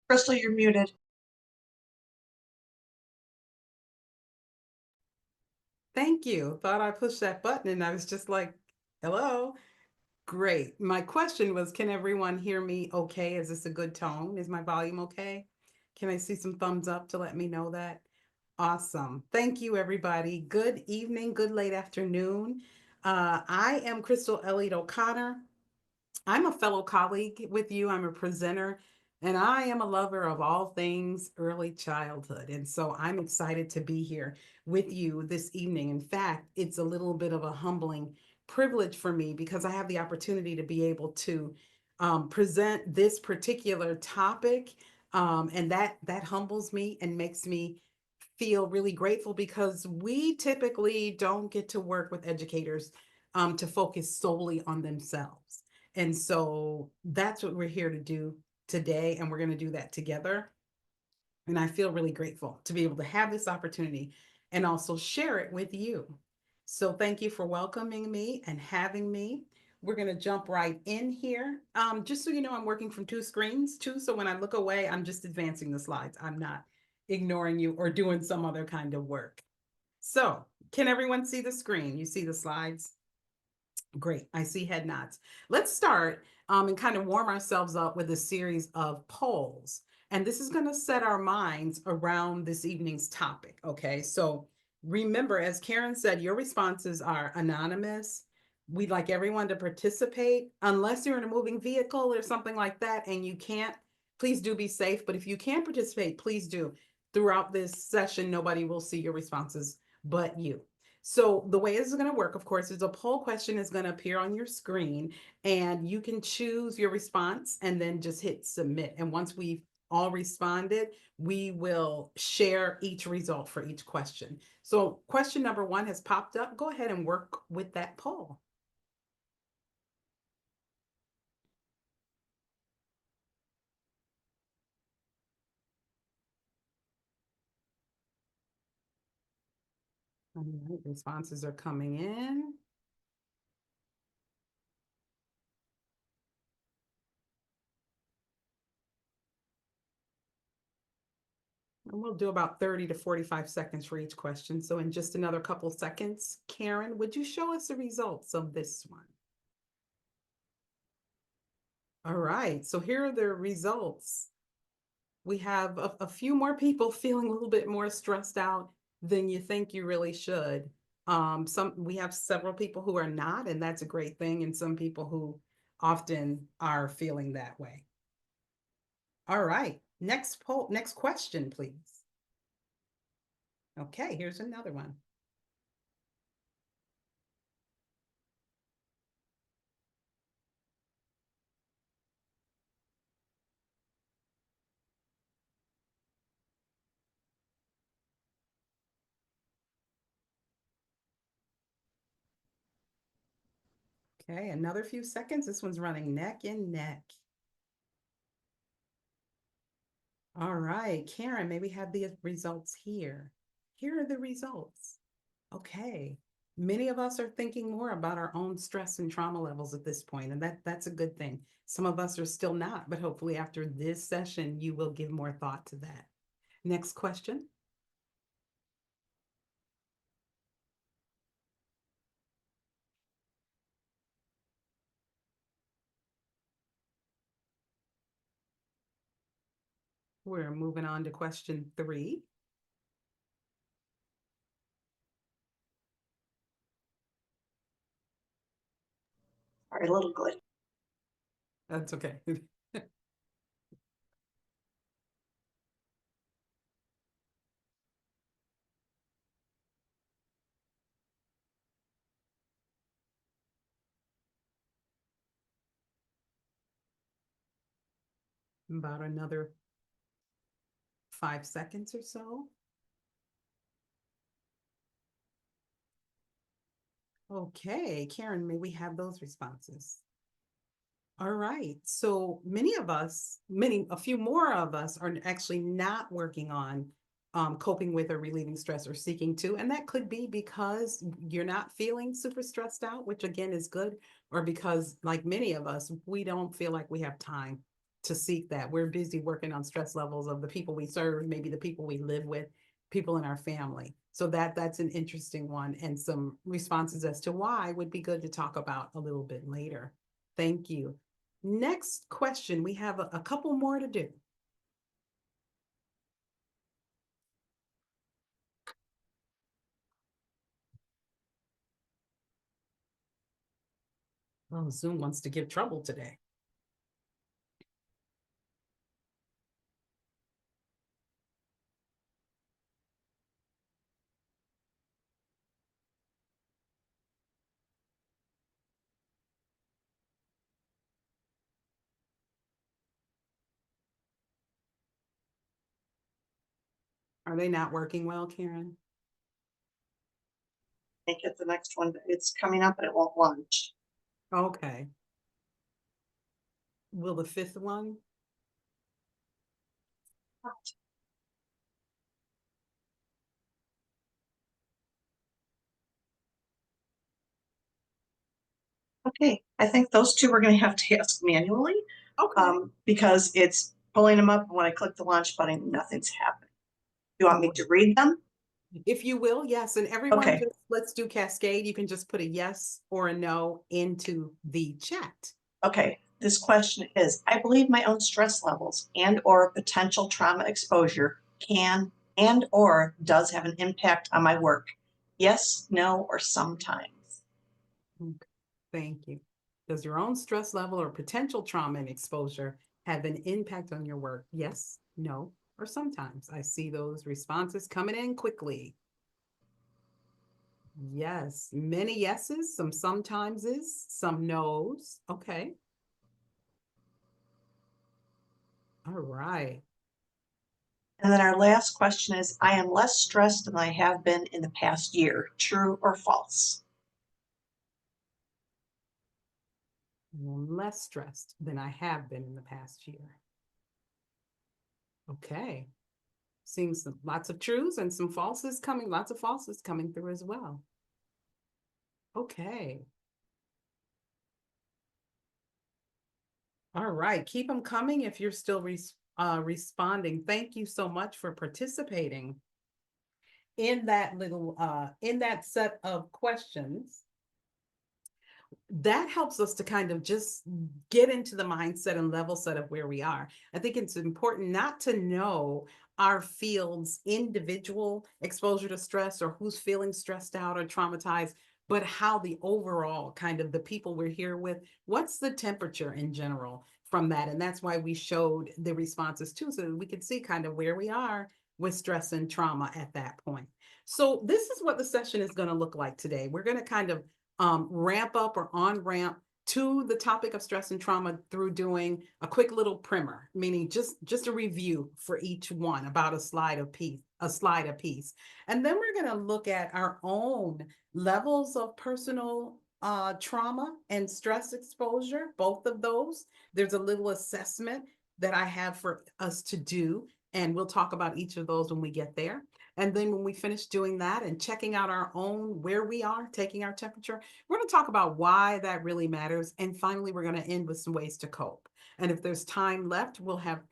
Crystal, you're muted. Thank you. Thought I pushed that button and I was just like, hello. Great. My question was, can everyone hear me okay? Is this a good tone? Is my volume okay? Can I see some thumbs up to let me know that? Awesome. Thank you, everybody. Good evening, good late afternoon. I am Crystal Elliott O'Connor. I'm a fellow colleague with you. I'm a presenter, and I am a lover of all things early childhood. And so I'm excited to be here with you this evening. In fact, it's a little bit of a humbling privilege for me because I have the opportunity to be able to present this particular topic. And that humbles me and makes me feel really grateful because we typically don't get to work with educators to focus solely on themselves. And so that's what we're here to do today. And we're going to do that together. And I feel really grateful to be able to have this opportunity and also share it with you. So thank you for welcoming me and having me. We're going to jump right in here. Just so you know, I'm working from two screens too. So when I look away, I'm just advancing the slides. I'm not ignoring you or doing some other kind of work. So can everyone see the screen? You see the slides? Great. I see head nods. Let's start and kind of warm ourselves up with a series of polls. And this is going to set our minds around this evening's topic. Okay. So remember, as Karen said, your responses are anonymous. We'd like everyone to participate, unless you're in a moving vehicle or something like that, and you can't, please do be safe. But if you can participate, please do. Throughout this session, nobody will see your responses but you. So the way this is going to work, of course, is a poll question is going to appear on your screen and you can choose your response and then just hit submit. And once we've all responded, we will share each result for each question. So question number 1 has popped up. Go ahead and work with that poll. All right, responses are coming in. And we'll do about 30 to 45 seconds for each question. So in just another couple seconds, Karen, would you show us the results of this one? All right, so here are the results. We have a few more people feeling a little bit more stressed out than you think you really should. We have several people who are not, and that's a great thing, and some people who often are feeling that way. All right, next question, please. Okay, here's another one. Okay, another few seconds. This one's running neck and neck. All right, Karen, may we have the results here? Here are the results. Okay. Many of us are thinking more about our own stress and trauma levels at this point, and that's a good thing. Some of us are still not, but hopefully after this session, you will give more thought to that. Next question. We're moving on to question 3. Sorry, a little glitch. That's okay. About another 5 seconds or so. Okay, Karen, may we have those responses? All right. So many of us, a few more of us are actually not working on coping with or relieving stress or seeking to. And that could be because you're not feeling super stressed out, which again is good, or because, like many of us, we don't feel like we have time to seek that. We're busy working on stress levels of the people we serve, maybe the people we live with, people in our family. So that's an interesting one, and some responses as to why would be good to talk about a little bit later. Thank you. Next question, we have a couple more to do. Oh, Zoom wants to give trouble today. Are they not working well, Karen? Make it the next one. It's coming up and it won't launch. Okay. Will the fifth one? Okay, I think those two we're going to have to ask manually Okay. because it's pulling them up. And when I click the launch button, nothing's happening. You want me to read them? If you will, yes. And everyone, Okay. just let's do cascade. You can just put a yes or a no into the chat. Okay, this question is, I believe my own stress levels and or potential trauma exposure can and or does have an impact on my work. Yes, no, or sometimes. Okay. Thank you. Does your own stress level or potential trauma and exposure have an impact on your work? Yes, no, or sometimes. I see those responses coming in quickly. Yes, many yeses, some sometimeses, some nos. Okay. All right. And then our last question is, I am less stressed than I have been in the past year. True or false? I'm less stressed than I have been in the past year. Okay. Seems lots of truths and some falses coming, lots of falses coming through as well. Okay. All right. Keep them coming if you're still responding. Thank you so much for participating in that set of questions. That helps us to kind of just get into the mindset and level set of where we are. I think it's important not to know our field's individual exposure to stress or who's feeling stressed out or traumatized, but how the overall kind of the people we're here with, what's the temperature in general from that? And that's why we showed the responses too, so that we could see kind of where we are with stress and trauma at that point. So this is what the session is going to look like today. We're going to kind of ramp up or on ramp to the topic of stress and trauma through doing a quick little primer, meaning just a review for each one, about a slide apiece. And then we're going to look at our own levels of personal trauma and stress exposure, both of those. There's a little assessment that I have for us to do, and we'll talk about each of those when we get there. And then when we finish doing that and checking out our own, where we are, taking our temperature, we're going to talk about why that really matters. And finally, we're going to end with some ways to cope. And if there's time left, we'll have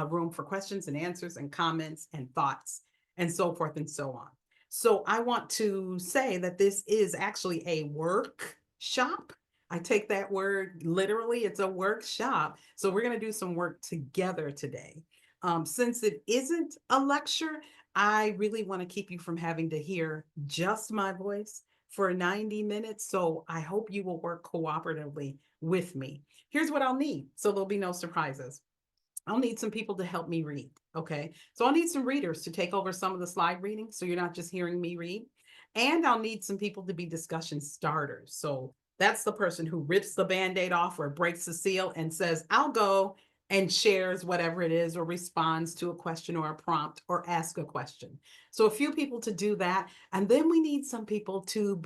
room for questions and answers and comments and thoughts and so forth and so on. So I want to say that this is actually a workshop. I take that word literally. It's a workshop. So we're going to do some work together today. Since it isn't a lecture, I really want to keep you from having to hear just my voice for 90 minutes. So I hope you will work cooperatively with me. Here's what I'll need, so there'll be no surprises. I'll need some people to help me read. Okay. So I'll need some readers to take over some of the slide reading, so you're not just hearing me read. And I'll need some people to be discussion starters. So that's the person who rips the band-aid off or breaks the seal and says, I'll go, and shares whatever it is or responds to a question or a prompt or ask a question. So a few people to do that. And then we need some people to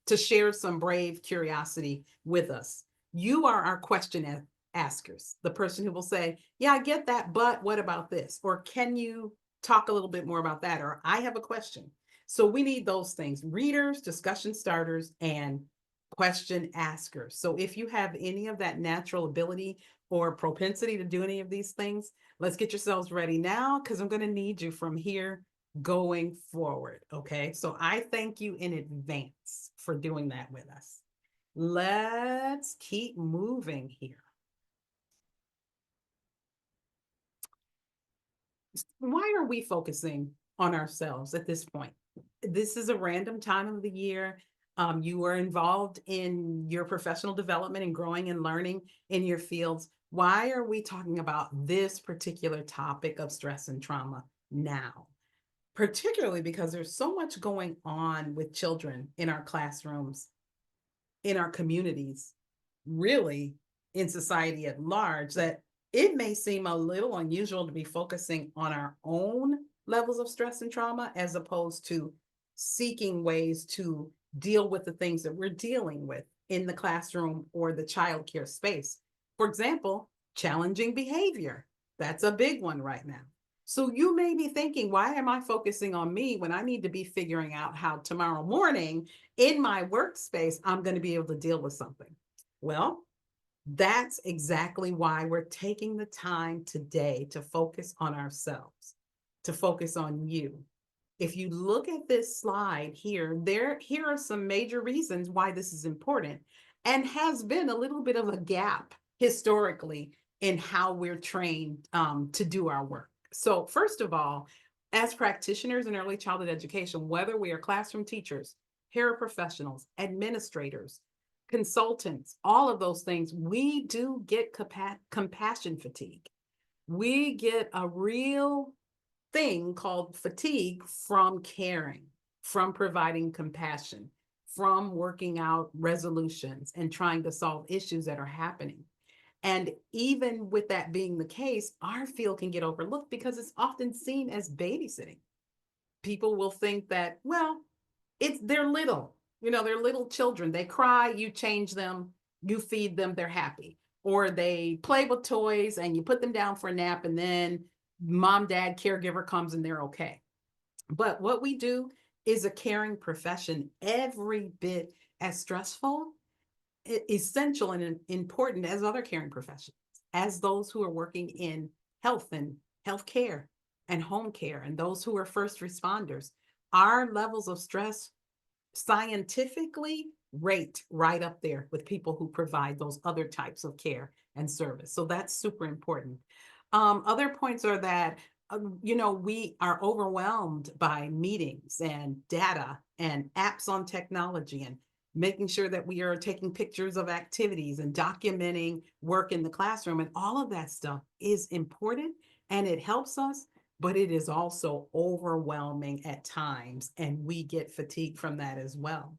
to share some brave curiosity with us. You are our question askers, the person who will say, yeah, I get that, but what about this? Or can you talk a little bit more about that? Or I have a question. So we need those things: readers, discussion starters, and question askers. So if you have any of that natural ability or propensity to do any of these things, let's get yourselves ready now because I'm going to need you from here going forward. Okay. So I thank you in advance for doing that with us. Let's keep moving here. Why are we focusing on ourselves at this point? This is a random time of the year. You are involved in your professional development and growing and learning in your fields. Why are we talking about this particular topic of stress and trauma now? Particularly because there's so much going on with children in our classrooms, in our communities, really in society at large, that it may seem a little unusual to be focusing on our own levels of stress and trauma as opposed to seeking ways to deal with the things that we're dealing with in the classroom or the childcare space. For example, challenging behavior. That's a big one right now. So you may be thinking, why am I focusing on me when I need to be figuring out how tomorrow morning in my workspace, I'm going to be able to deal with something? Well, that's exactly why we're taking the time today to focus on ourselves, to focus on you. If you look at this slide here, here are some major reasons why this is important and has been a little bit of a gap historically in how we're trained to do our work. So first of all, as practitioners in early childhood education, whether we are classroom teachers, paraprofessionals, administrators, consultants, all of those things, we do get compassion fatigue. We get a real thing called fatigue from caring, from providing compassion, from working out resolutions and trying to solve issues that are happening. And even with that being the case, our field can get overlooked because it's often seen as babysitting. People will think that, well, they're little, they're little children. They cry, you change them, you feed them, they're happy. Or they play with toys and you put them down for a nap and then mom, dad, caregiver comes and they're okay. But what we do is a caring profession, every bit as stressful, essential, and important as other caring professions, as those who are working in health and healthcare and home care, and those who are first responders. Our levels of stress scientifically rate right up there with people who provide those other types of care and service. So that's super important. Other points are that, we are overwhelmed by meetings and data and apps on technology and making sure that we are taking pictures of activities and documenting work in the classroom. And all of that stuff is important and it helps us, but it is also overwhelming at times. And we get fatigued from that as well.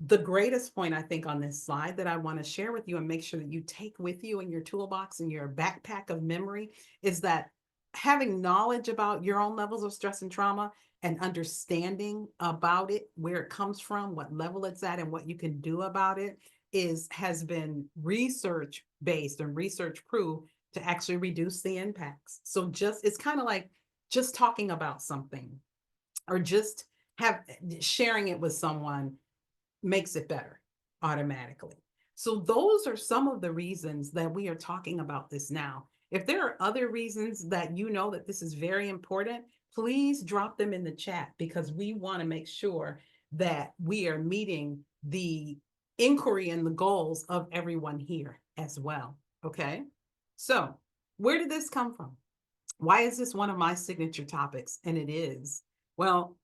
The greatest point, I think, on this slide that I want to share with you and make sure that you take with you in your toolbox and your backpack of memory is that having knowledge about your own levels of stress and trauma and understanding about it, where it comes from, what level it's at, and what you can do about it has been research based and research proved to actually reduce the impacts. So it's kind of like just talking about something or just sharing it with someone makes it better automatically. So those are some of the reasons that we are talking about this now. If there are other reasons that that this is very important, please drop them in the chat because we want to make sure that we are meeting the inquiry and the goals of everyone here as well. Okay. So where did this come from? Why is this one of my signature topics? And it is, well,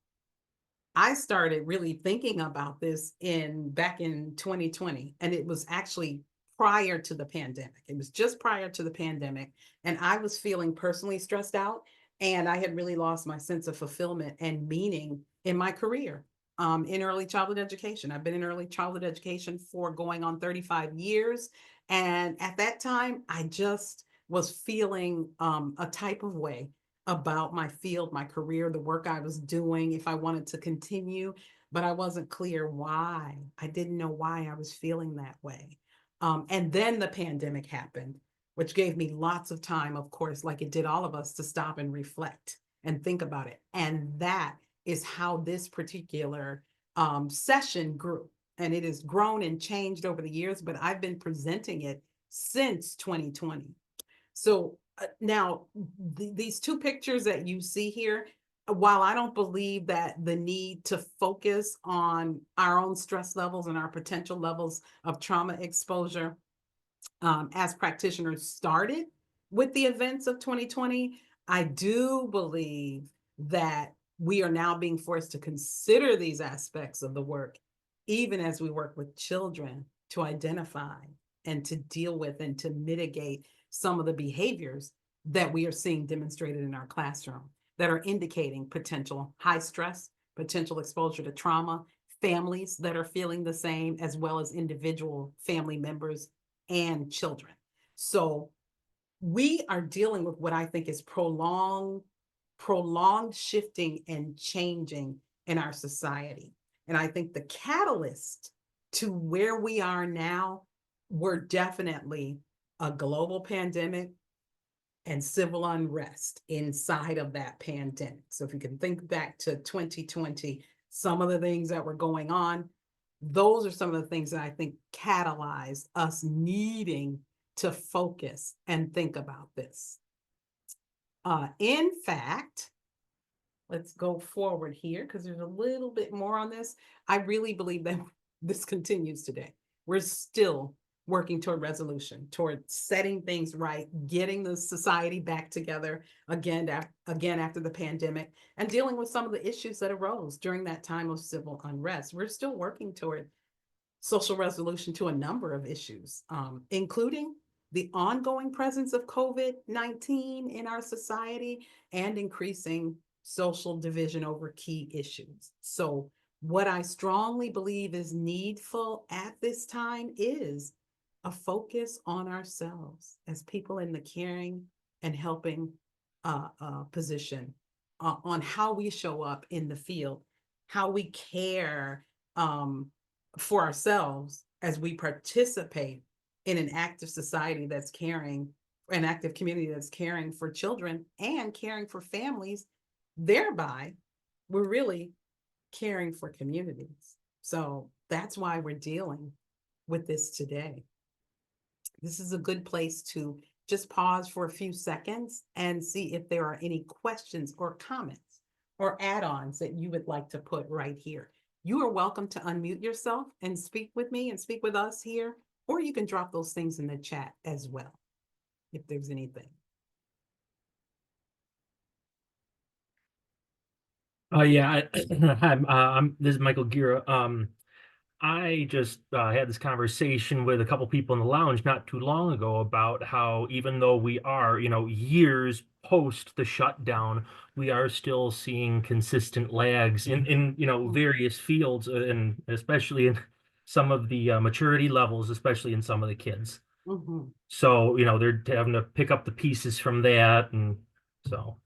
I started really thinking about this back in 2020, and it was actually prior to the pandemic. It was just prior to the pandemic, and I was feeling personally stressed out, and I had really lost my sense of fulfillment and meaning in my career in early childhood education. I've been in early childhood education for going on 35 years, and at that time, I just was feeling a type of way about my field, my career, the work I was doing, if I wanted to continue, but I wasn't clear why. I didn't know why I was feeling that way. And then the pandemic happened, which gave me lots of time, of course, like it did all of us, to stop and reflect and think about it. And that is how this particular session grew. And it has grown and changed over the years, but I've been presenting it since 2020. So now these two pictures that you see here, while I don't believe that the need to focus on our own stress levels and our potential levels of trauma exposure as practitioners started with the events of 2020, I do believe that we are now being forced to consider these aspects of the work, even as we work with children to identify and to deal with and to mitigate some of the behaviors that we are seeing demonstrated in our classroom that are indicating potential high stress, potential exposure to trauma, families that are feeling the same, as well as individual family members and children. So we are dealing with what I think is prolonged shifting and changing in our society. And I think the catalyst to where we are now were definitely a global pandemic and civil unrest inside of that pandemic. So if you can think back to 2020, some of the things that were going on, those are some of the things that I think catalyzed us needing to focus and think about this. In fact, let's go forward here because there's a little bit more on this. I really believe that this continues today. We're still working toward resolution, toward setting things right, getting the society back together again after the pandemic, and dealing with some of the issues that arose during that time of civil unrest. We're still working toward social resolution to a number of issues, including the ongoing presence of COVID-19 in our society and increasing social division over key issues. So what I strongly believe is needful at this time is a focus on ourselves as people in the caring and helping position on how we show up in the field, how we care for ourselves as we participate in an active society that's caring, an active community that's caring for children and caring for families. Thereby, we're really caring for communities. So that's why we're dealing with this today. This is a good place to just pause for a few seconds and see if there are any questions or comments or add-ons that you would like to put right here. You are welcome to unmute yourself and speak with me and speak with us here, or you can drop those things in the chat as well, if there's anything. Yeah, this is Michael Gira. I just had this conversation with a couple people in the lounge not too long ago about how even though we are, years post the shutdown, we are still seeing consistent lags in various fields, and especially in some of the maturity levels, especially in some of the kids. Mm-hmm. So, they're having to pick up the pieces from that, and so.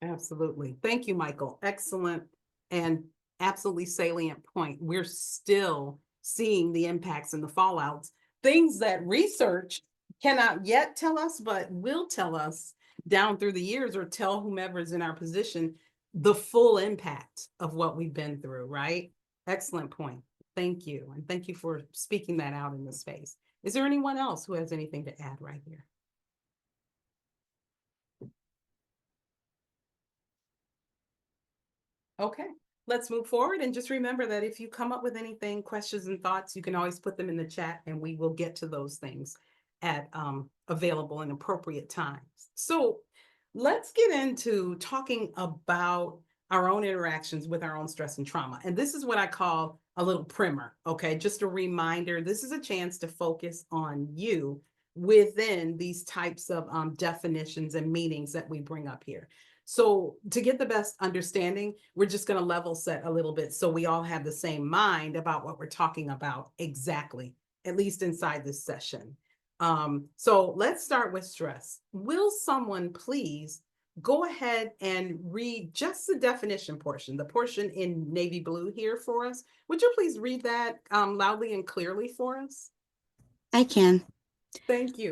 Absolutely. Thank you, Michael. Excellent and absolutely salient point. We're still seeing the impacts and the fallouts, things that research cannot yet tell us, but will tell us down through the years, or tell whomever is in our position the full impact of what we've been through, right? Excellent point. Thank you. And thank you for speaking that out in the space. Is there anyone else who has anything to add right here? Okay, let's move forward, and just remember that if you come up with anything, questions and thoughts, you can always put them in the chat and we will get to those things at available and appropriate times. So let's get into talking about our own interactions with our own stress and trauma. And this is what I call a little primer, okay? Just a reminder, this is a chance to focus on you within these types of definitions and meanings that we bring up here. So to get the best understanding, we're just going to level set a little bit so we all have the same mind about what we're talking about exactly, at least inside this session. So let's start with stress. Will someone please go ahead and read just the definition portion, the portion in navy blue here for us? Would you please read that loudly and clearly for us? I can. Thank you.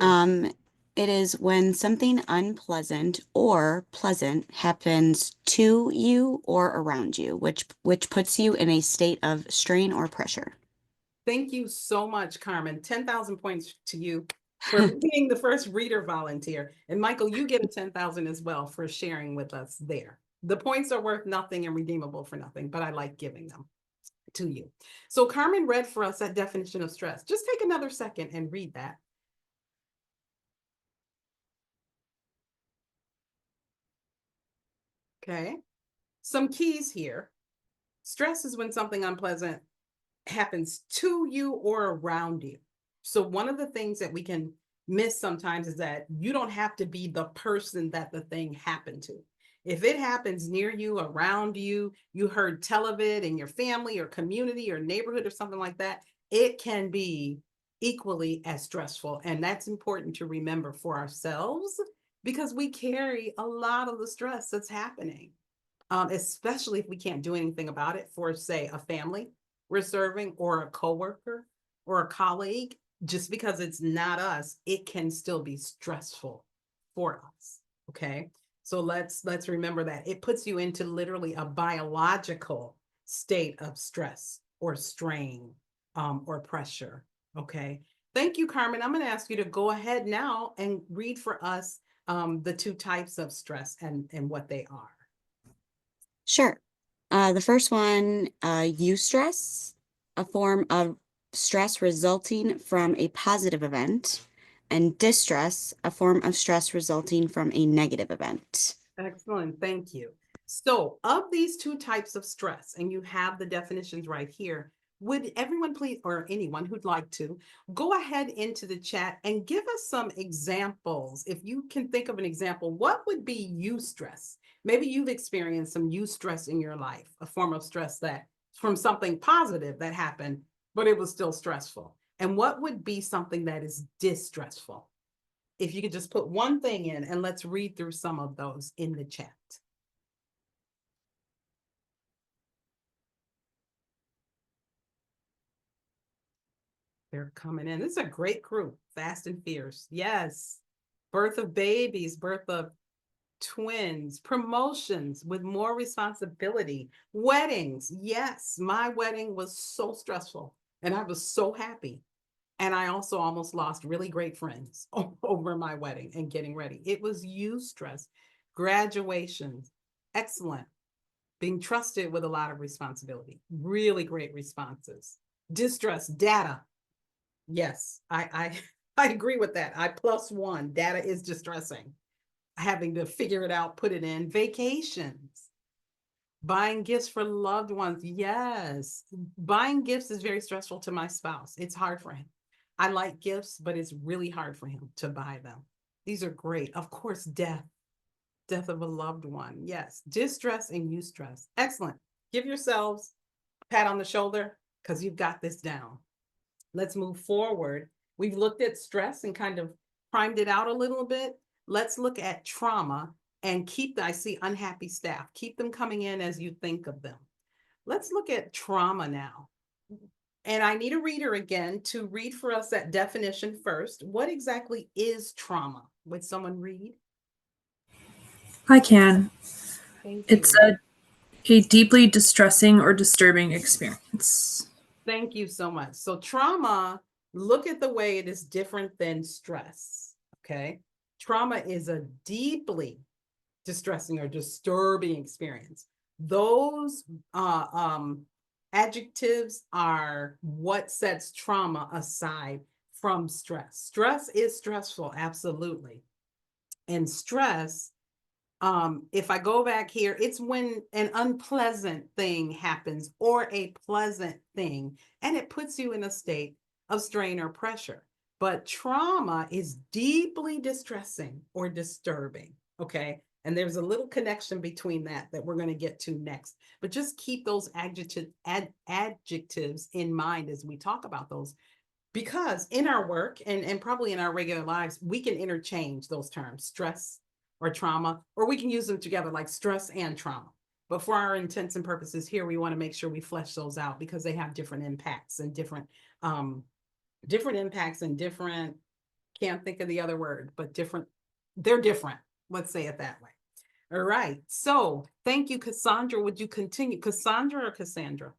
It is when something unpleasant or pleasant happens to you or around you, which puts you in a state of strain or pressure. Thank you so much, Carmen. 10,000 points to you. for being the first reader volunteer. And Michael, you get a 10,000 as well for sharing with us there. The points are worth nothing and redeemable for nothing, but I like giving them to you. So Carmen read for us that definition of stress. Just take another second and read that. Okay. Some keys here. Stress is when something unpleasant happens to you or around you. So one of the things that we can miss sometimes is that you don't have to be the person that the thing happened to. If it happens near you, around you, you heard tell of it in your family or community or neighborhood or something like that, it can be equally as stressful. And that's important to remember for ourselves because we carry a lot of the stress that's happening, especially if we can't do anything about it for, say, a family we're serving or a coworker or a colleague. Just because it's not us, it can still be stressful for us. Okay. So let's remember that it puts you into literally a biological state of stress or strain, or pressure. Okay. Thank you, Carmen. I'm going to ask you to go ahead now and read for us the two types of stress and what they are. Sure. The first one, eustress, a form of stress resulting from a positive event, and distress, a form of stress resulting from a negative event. Excellent. Thank you. So of these two types of stress, and you have the definitions right here, would everyone please, or anyone who'd like to, go ahead into the chat and give us some examples. If you can think of an example, what would be eustress? Maybe you've experienced some eustress in your life, a form of stress that from something positive that happened, but it was still stressful. And what would be something that is distressful? If you could just put one thing in, and let's read through some of those in the chat. They're coming in. This is a great group, fast and fierce. Yes. Birth of babies, birth of twins, promotions with more responsibility, weddings. Yes, my wedding was so stressful and I was so happy. And I also almost lost really great friends over my wedding and getting ready. It was eustress. Graduations, excellent. Being trusted with a lot of responsibility, really great responses. Distress, data. Yes, I agree with that. I +1, data is distressing. Having to figure it out, put it in. Vacations, buying gifts for loved ones. Yes, buying gifts is very stressful to my spouse. It's hard for him. I like gifts, but it's really hard for him to buy them. These are great. Of course, death of a loved one. Yes, distress and eustress. Excellent. Give yourselves a pat on the shoulder because you've got this down. Let's move forward. We've looked at stress and kind of primed it out a little bit. Let's look at trauma and I see unhappy staff. Keep them coming in as you think of them. Let's look at trauma now. And I need a reader again to read for us that definition first. What exactly is trauma? Would someone read? I can. Thank It's you. a deeply distressing or disturbing experience. Thank you so much. So trauma, look at the way it is different than stress, okay? Trauma is a deeply distressing or disturbing experience. Those adjectives are what sets trauma aside from stress. Stress is stressful, absolutely. And stress, if I go back here, it's when an unpleasant thing happens or a pleasant thing, and it puts you in a state of strain or pressure. But trauma is deeply distressing or disturbing, okay? And there's a little connection between that we're going to get to next. But just keep those adjectives in mind as we talk about those, because in our work and probably in our regular lives, we can interchange those terms, stress or trauma, or we can use them together like stress and trauma. But for our intents and purposes here, we want to make sure we flesh those out because they have different impacts and different impacts and different, can't think of the other word, but they're different. Let's say it that way. All right. So thank you, Cassandra. Would you continue? Cassandra or Cassandra?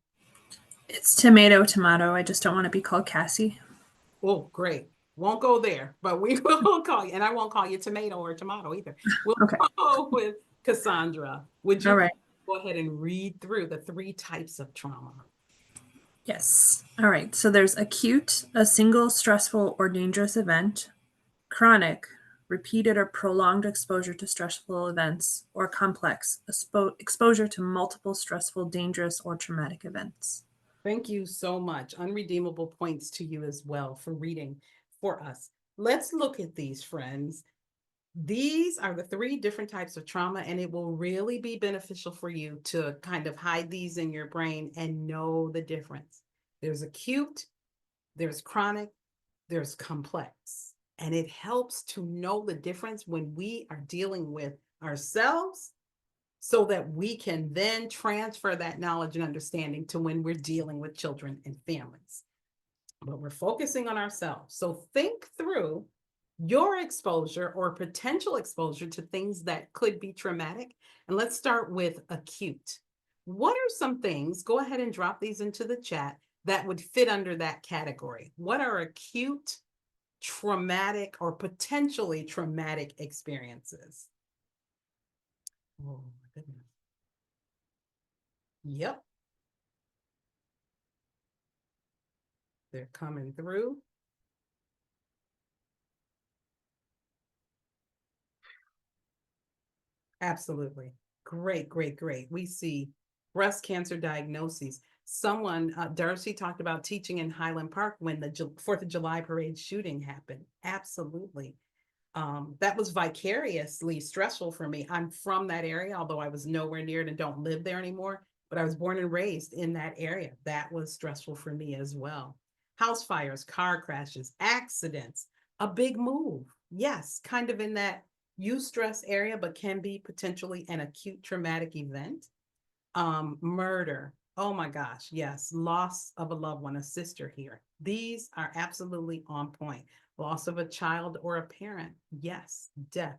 It's tomato. I just don't want to be called Cassie. Oh, great. Won't go there, but we will call you, and I won't call you tomato or tomato either. We'll Okay. go with Cassandra. Would you All right. go ahead and read through the 3 types of trauma? Yes. All right. So there's acute, a single stressful or dangerous event, chronic, repeated or prolonged exposure to stressful events, or complex, exposure to multiple stressful, dangerous, or traumatic events. Thank you so much. Unredeemable points to you as well for reading for us. Let's look at these, friends. These are the 3 different types of trauma, and it will really be beneficial for you to kind of hide these in your brain and know the difference. There's acute, there's chronic, there's complex. And it helps to know the difference when we are dealing with ourselves so that we can then transfer that knowledge and understanding to when we're dealing with children and families. But we're focusing on ourselves. So think through your exposure or potential exposure to things that could be traumatic. And let's start with acute. What are some things, go ahead and drop these into the chat, that would fit under that category? What are acute, traumatic, or potentially traumatic experiences? Oh my goodness. Yep. They're coming through. Absolutely. Great, great, great. We see breast cancer diagnoses. Someone, Darcy talked about teaching in Highland Park when the 4th of July parade shooting happened. Absolutely. That was vicariously stressful for me. I'm from that area, although I was nowhere near it and don't live there anymore, but I was born and raised in that area. That was stressful for me as well. House fires, car crashes, accidents, a big move. Yes, kind of in that eustress area, but can be potentially an acute traumatic event. Murder. Oh my gosh, yes. Loss of a loved one, a sister here. These are absolutely on point. Loss of a child or a parent. Yes. Death.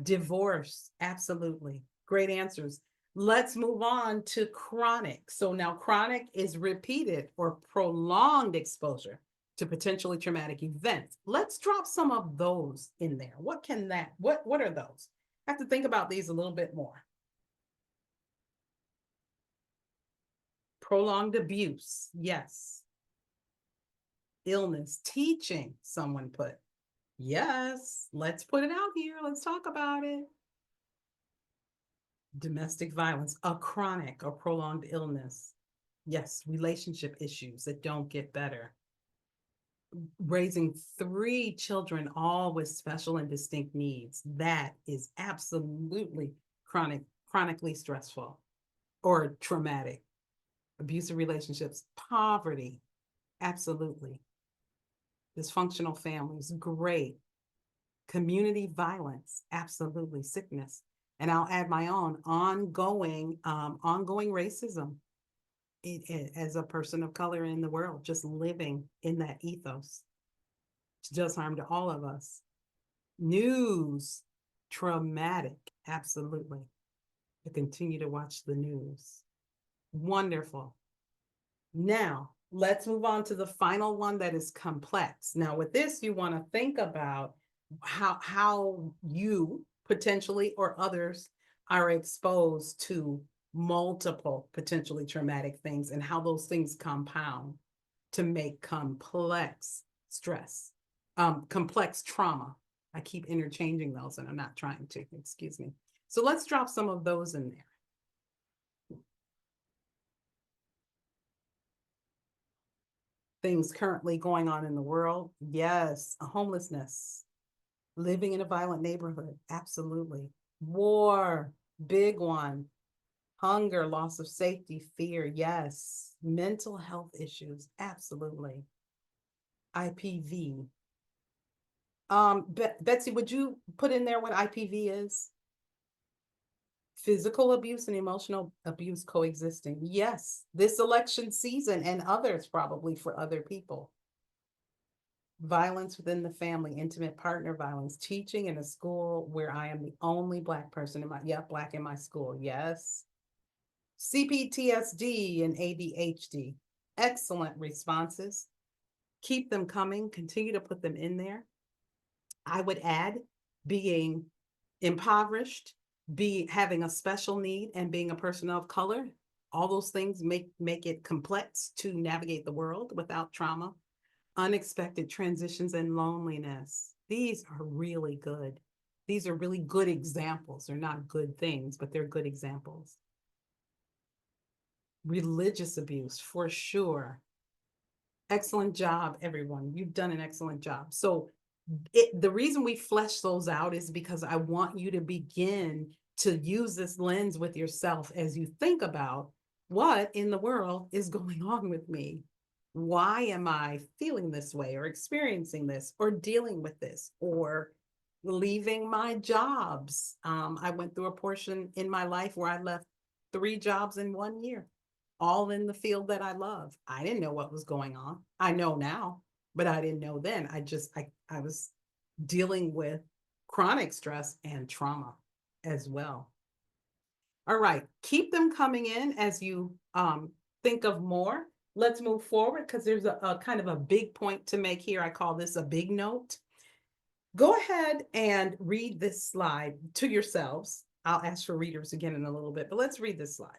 Divorce. Absolutely. Great answers. Let's move on to chronic. So now chronic is repeated or prolonged exposure to potentially traumatic events. Let's drop some of those in there. What are those? I have to think about these a little bit more. Prolonged abuse, yes. Illness, teaching, someone put. Yes, let's put it out here. Let's talk about it. Domestic violence, a chronic or prolonged illness. Yes, relationship issues that don't get better. Raising 3 children, all with special and distinct needs. That is absolutely chronically stressful or traumatic. Abusive relationships, poverty, absolutely. Dysfunctional families, great. Community violence, absolutely. Sickness. And I'll add my own ongoing racism as a person of color in the world, just living in that ethos. It does harm to all of us. News, traumatic, absolutely. To continue to watch the news. Wonderful. Now, let's move on to the final one that is complex. Now, with this, you want to think about how you potentially or others are exposed to multiple potentially traumatic things and how those things compound to make complex stress, complex trauma. I keep interchanging those and I'm not trying to, excuse me. So let's drop some of those in there. Things currently going on in the world. Yes, homelessness, living in a violent neighborhood. Absolutely. War, big one. Hunger, loss of safety, fear. Yes. Mental health issues. Absolutely. IPV. Betsy, would you put in there what IPV is? Physical abuse and emotional abuse coexisting. Yes, this election season and others probably for other people. Violence within the family, intimate partner violence, teaching in a school where I am the only Black person in my, Black in my school. Yes. CPTSD and ADHD. Excellent responses. Keep them coming, continue to put them in there. I would add being impoverished, having a special need, and being a person of color. All those things make it complex to navigate the world without trauma. Unexpected transitions and loneliness. These are really good. These are really good examples. They're not good things, but they're good examples. Religious abuse, for sure. Excellent job, everyone. You've done an excellent job. So the reason we flesh those out is because I want you to begin to use this lens with yourself as you think about what in the world is going on with me. Why am I feeling this way or experiencing this or dealing with this or leaving my jobs? I went through a portion in my life where I left 3 jobs in 1 year, all in the field that I love. I didn't know what was going on. I know now, but I didn't know then. I was dealing with chronic stress and trauma as well. All right, keep them coming in as you think of more. Let's move forward because there's a kind of a big point to make here. I call this a big note. Go ahead and read this slide to yourselves. I'll ask for readers again in a little bit, but let's read this slide.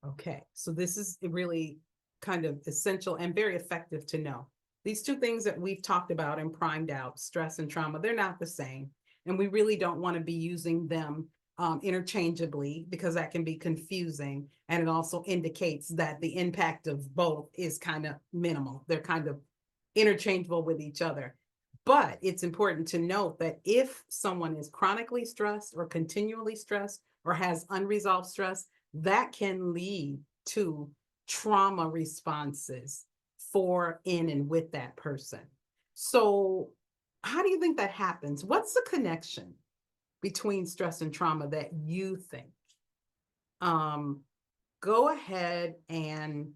Okay, so this is really kind of essential and very effective to know. These two things that we've talked about and primed out, stress and trauma, they're not the same. And we really don't want to be using them interchangeably because that can be confusing. And it also indicates that the impact of both is kind of minimal. They're kind of interchangeable with each other. But it's important to note that if someone is chronically stressed or continually stressed or has unresolved stress, that can lead to trauma responses for, in, and with that person. So how do you think that happens? What's the connection between stress and trauma that you think? Go ahead and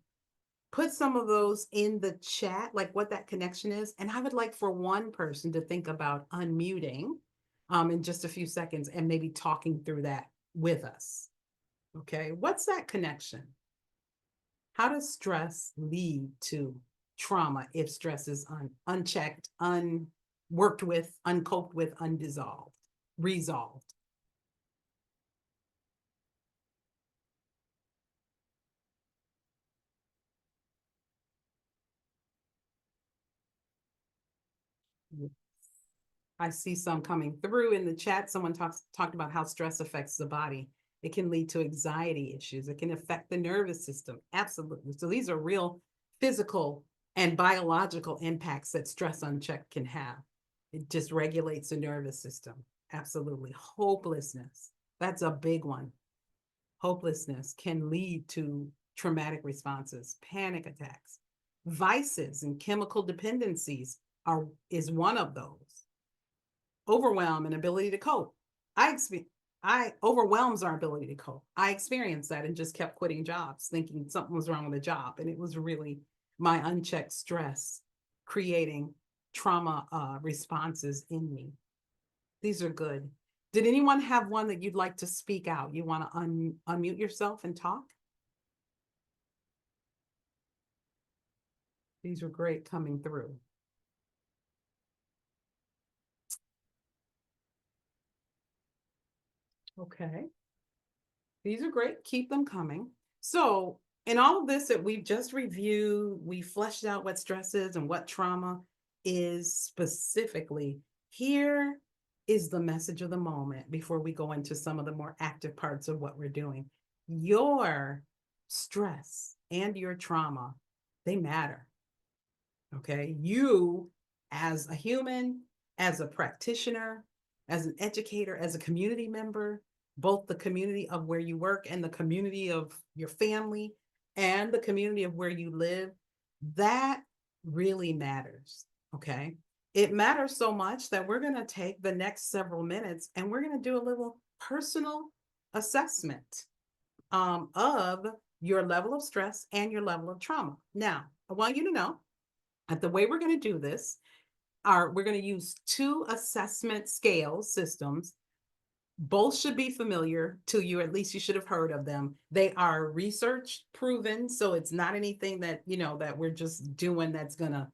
put some of those in the chat, like what that connection is. And I would like for one person to think about unmuting in just a few seconds and maybe talking through that with us. Okay, what's that connection? How does stress lead to trauma if stress is unchecked, unworked with, uncoped with, resolved? I see some coming through in the chat. Someone talked about how stress affects the body. It can lead to anxiety issues. It can affect the nervous system. Absolutely. So these are real physical and biological impacts that stress unchecked can have. It just regulates the nervous system. Absolutely. Hopelessness. That's a big one. Hopelessness can lead to traumatic responses, panic attacks. Vices and chemical dependencies is one of those. Overwhelm and ability to cope. Overwhelms our ability to cope. I experienced that and just kept quitting jobs, thinking something was wrong with the job. And it was really my unchecked stress creating trauma responses in me. These are good. Did anyone have one that you'd like to speak out? You want to unmute yourself and talk? These are great coming through. Okay. These are great. Keep them coming. So in all of this that we've just reviewed, we fleshed out what stress is and what trauma is specifically. Here is the message of the moment before we go into some of the more active parts of what we're doing. Your stress and your trauma, they matter. Okay. You as a human, as a practitioner, as an educator, as a community member, both the community of where you work and the community of your family and the community of where you live, that really matters. Okay. It matters so much that we're going to take the next several minutes and we're going to do a little personal assessment of your level of stress and your level of trauma. Now, I want you to know that the way we're going to do this we're going to use 2 assessment scale systems. Both should be familiar to you, at least you should have heard of them. They are research proven, so it's not anything that, you know, that we're just doing that's going to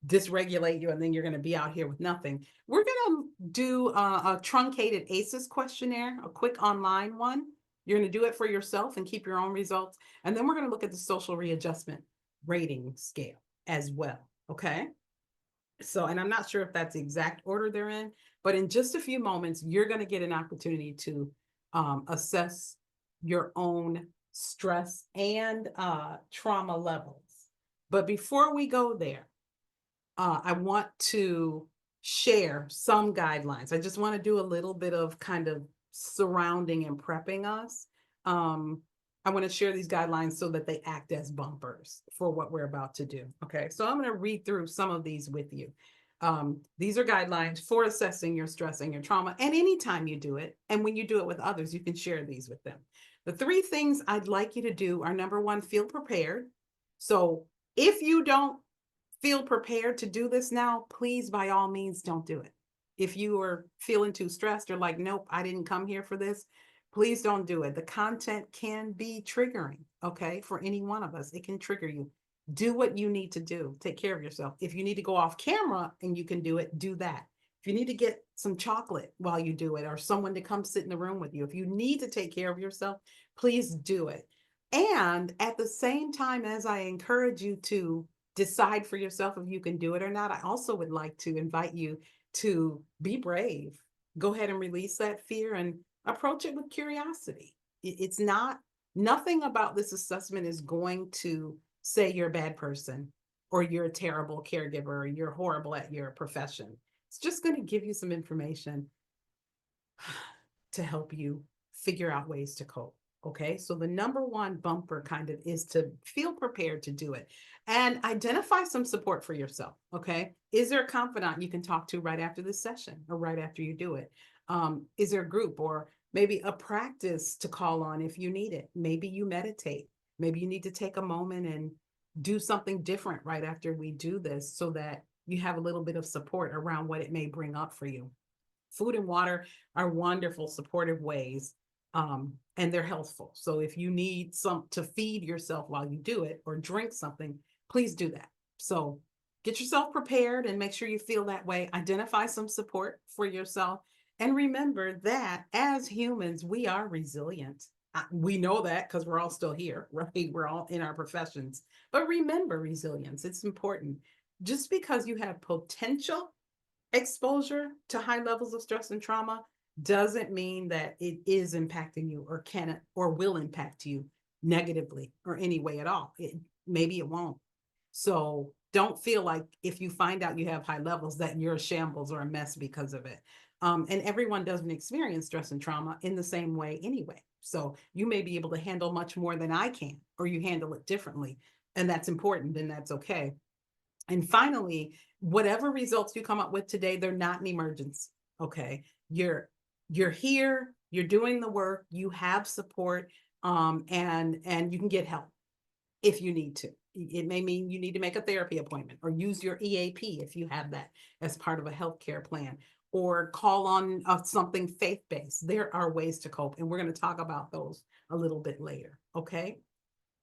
dysregulate you and then you're going to be out here with nothing. We're going to do a truncated ACEs questionnaire, a quick online one. You're going to do it for yourself and keep your own results. And then we're going to look at the social readjustment rating scale as well. Okay. So, and I'm not sure if that's the exact order they're in, but in just a few moments, you're going to get an opportunity to assess your own stress and trauma levels. But before we go there, I want to share some guidelines. I just want to do a little bit of kind of surrounding and prepping us. I want to share these guidelines so that they act as bumpers for what we're about to do. Okay, so I'm going to read through some of these with you. These are guidelines for assessing your stress and your trauma, and anytime you do it, and when you do it with others, you can share these with them. The 3 things I'd like you to do are, number 1, feel prepared. So if you don't feel prepared to do this now, please, by all means, don't do it. If you are feeling too stressed or like, nope, I didn't come here for this, please don't do it. The content can be triggering, okay, for any one of us. It can trigger you. Do what you need to do. Take care of yourself. If you need to go off camera and you can do it, do that. If you need to get some chocolate while you do it, or someone to come sit in the room with you, if you need to take care of yourself, please do it. And at the same time, as I encourage you to decide for yourself if you can do it or not, I also would like to invite you to be brave. Go ahead and release that fear and approach it with curiosity. It's not, nothing about this assessment is going to say you're a bad person or you're a terrible caregiver or you're horrible at your profession. It's just going to give you some information to help you figure out ways to cope. Okay, so the number 1 bumper kind of is to feel prepared to do it and identify some support for yourself. Okay, is there a confidant you can talk to right after this session or right after you do it? Is there a group or maybe a practice to call on if you need it? Maybe you meditate. Maybe you need to take a moment and do something different right after we do this so that you have a little bit of support around what it may bring up for you. Food and water are wonderful supportive ways, and they're healthful. So if you need some to feed yourself while you do it or drink something, please do that. So get yourself prepared and make sure you feel that way. Identify some support for yourself. And remember that as humans, we are resilient. We know that because we're all still here, right? We're all in our professions. But remember resilience. It's important. Just because you have potential exposure to high levels of stress and trauma doesn't mean that it is impacting you or can or will impact you negatively or any way at all. Maybe it won't. So don't feel like if you find out you have high levels that you're a shambles or a mess because of it. And everyone doesn't experience stress and trauma in the same way anyway. So you may be able to handle much more than I can, or you handle it differently. And that's important, then that's okay. And finally, whatever results you come up with today, they're not an emergency. Okay. You're here, you're doing the work, you have support, and you can get help if you need to. It may mean you need to make a therapy appointment or use your EAP if you have that as part of a healthcare plan, or call on something faith-based. There are ways to cope, and we're going to talk about those a little bit later. Okay.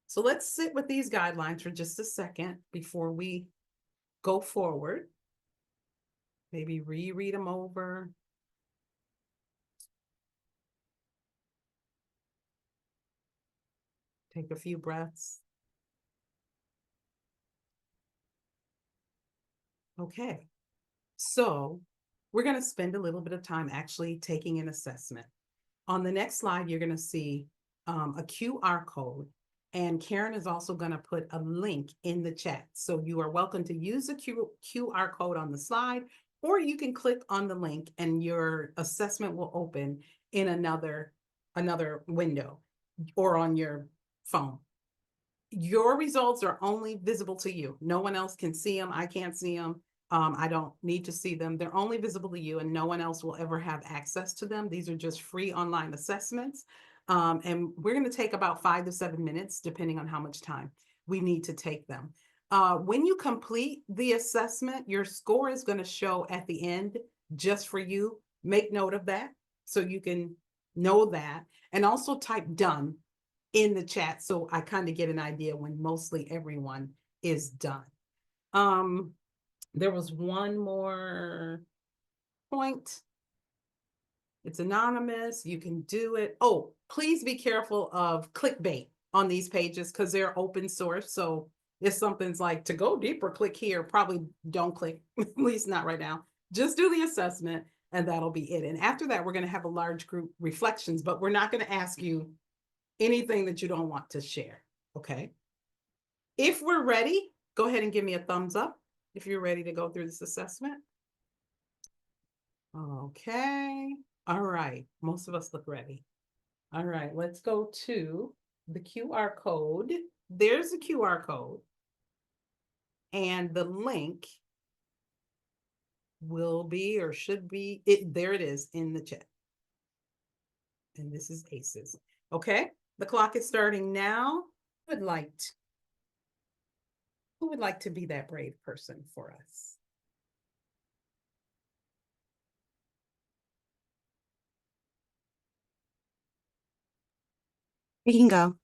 So let's sit with these guidelines for just a second before we go forward. Maybe reread them over. Take a few breaths. Okay, so we're going to spend a little bit of time actually taking an assessment. On the next slide, you're going to see a QR code, and Karen is also going to put a link in the chat. So you are welcome to use the QR code on the slide, or you can click on the link and your assessment will open in another window or on your phone. Your results are only visible to you. No one else can see them. I can't see them. I don't need to see them. They're only visible to you, and no one else will ever have access to them. These are just free online assessments. And we're going to take about 5 to 7 minutes, depending on how much time we need to take them. When you complete the assessment, your score is going to show at the end just for you. Make note of that so you can know that. And also type done in the chat so I kind of get an idea when mostly everyone is done. There was one more point. It's anonymous. You can do it. Oh, please be careful of clickbait on these pages because they're open source. So if something's like to go deeper, click here, probably don't click, at least not right now. Just do the assessment and that'll be it. And after that, we're going to have a large group reflections, but we're not going to ask you anything that you don't want to share. Okay. If we're ready, go ahead and give me a thumbs up if you're ready to go through this assessment. Okay. All right. Most of us look ready. All right. Let's go to the QR code. There's a QR code. And the link will be or should be it. There it is in the chat. And this is ACEs. Okay. The clock is starting now. Who would like to be that brave person for us? We can go.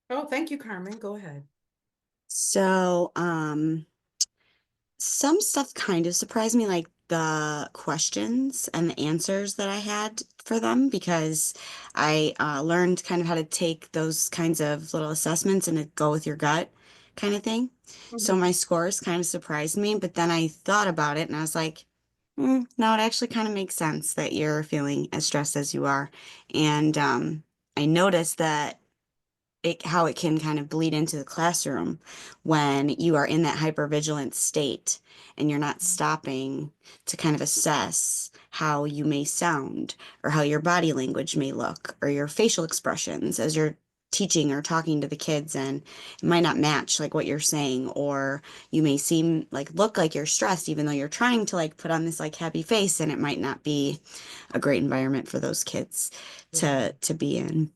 Oh, thank you, Carmen. Go ahead. So, some stuff kind of surprised me, like the questions and the answers that I had for them, because I learned kind of how to take those kinds of little assessments and to go with your gut kind of thing. So my scores kind of surprised me, but then I thought about it and I was like, no, it actually kind of makes sense that you're feeling as stressed as you are. And I noticed that how it can kind of bleed into the classroom when you are in that hypervigilant state and you're not stopping to kind of assess how you may sound or how your body language may look or your facial expressions as you're teaching or talking to the kids, and it might not match like what you're saying, or you may look like you're stressed even though you're trying to like put on this like happy face, and it might not be a great environment for those kids to be in.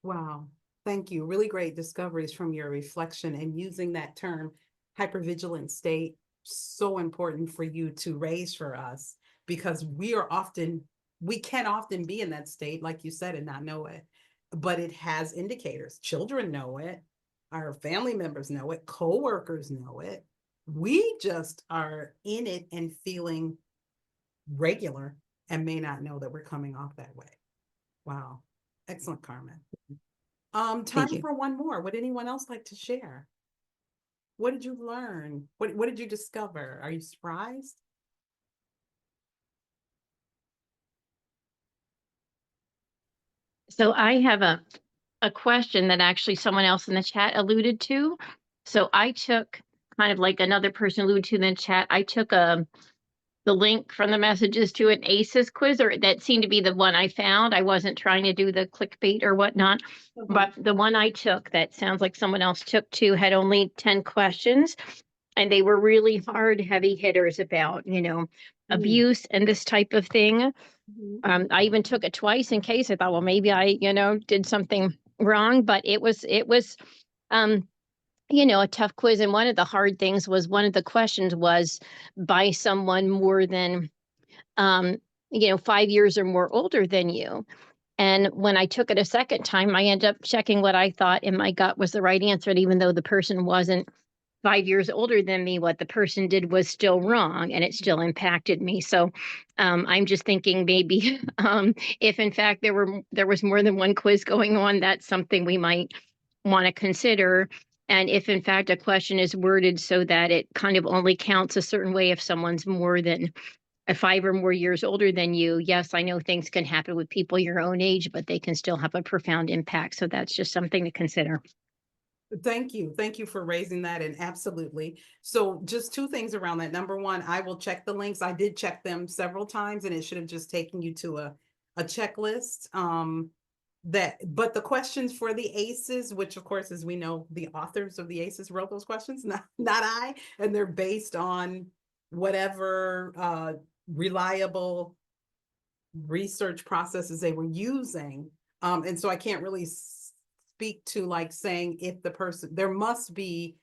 Wow. Thank you. Really great discoveries from your reflection and using that term hypervigilant state. So important for you to raise for us because we can often be in that state, like you said, and not know it, but it has indicators. Children know it. Our family members know it. Coworkers know it. We just are in it and feeling regular and may not know that we're coming off that way. Wow. Excellent, Carmen. Time for one more. Would anyone else like to share? What did you learn? What did you discover? Are you surprised? So I have a question that actually someone else in the chat alluded to. So I took kind of like another person alluded to in the chat. I took the link from the messages to an ACEs quiz, or that seemed to be the one I found. I wasn't trying to do the clickbait or whatnot, but the one I took that sounds like someone else took too had only 10 questions. And they were really hard, heavy hitters about, abuse and this type of thing. I even took it twice in case I thought, well, maybe I, did something wrong, but it was, a tough quiz. And one of the hard things was one of the questions was by someone more than, 5 years or more older than you. And when I took it a second time, I ended up checking what I thought in my gut was the right answer. And even though the person wasn't 5 years older than me, what the person did was still wrong and it still impacted me. So I'm just thinking maybe if in fact there was more than one quiz going on, that's something we might want to consider. And if in fact a question is worded so that it kind of only counts a certain way if someone's more than 5 or more years older than you, yes, I know things can happen with people your own age, but they can still have a profound impact. So that's just something to consider. Thank you. Thank you for raising that. And absolutely. So just two things around that. Number one, I will check the links. I did check them several times and it should have just taken you to a checklist. But the questions for the ACEs, which of course, as we know, the authors of the ACEs wrote those questions, not I, and they're based on whatever reliable research processes they were using. And so I can't really speak to like saying if the person, there must be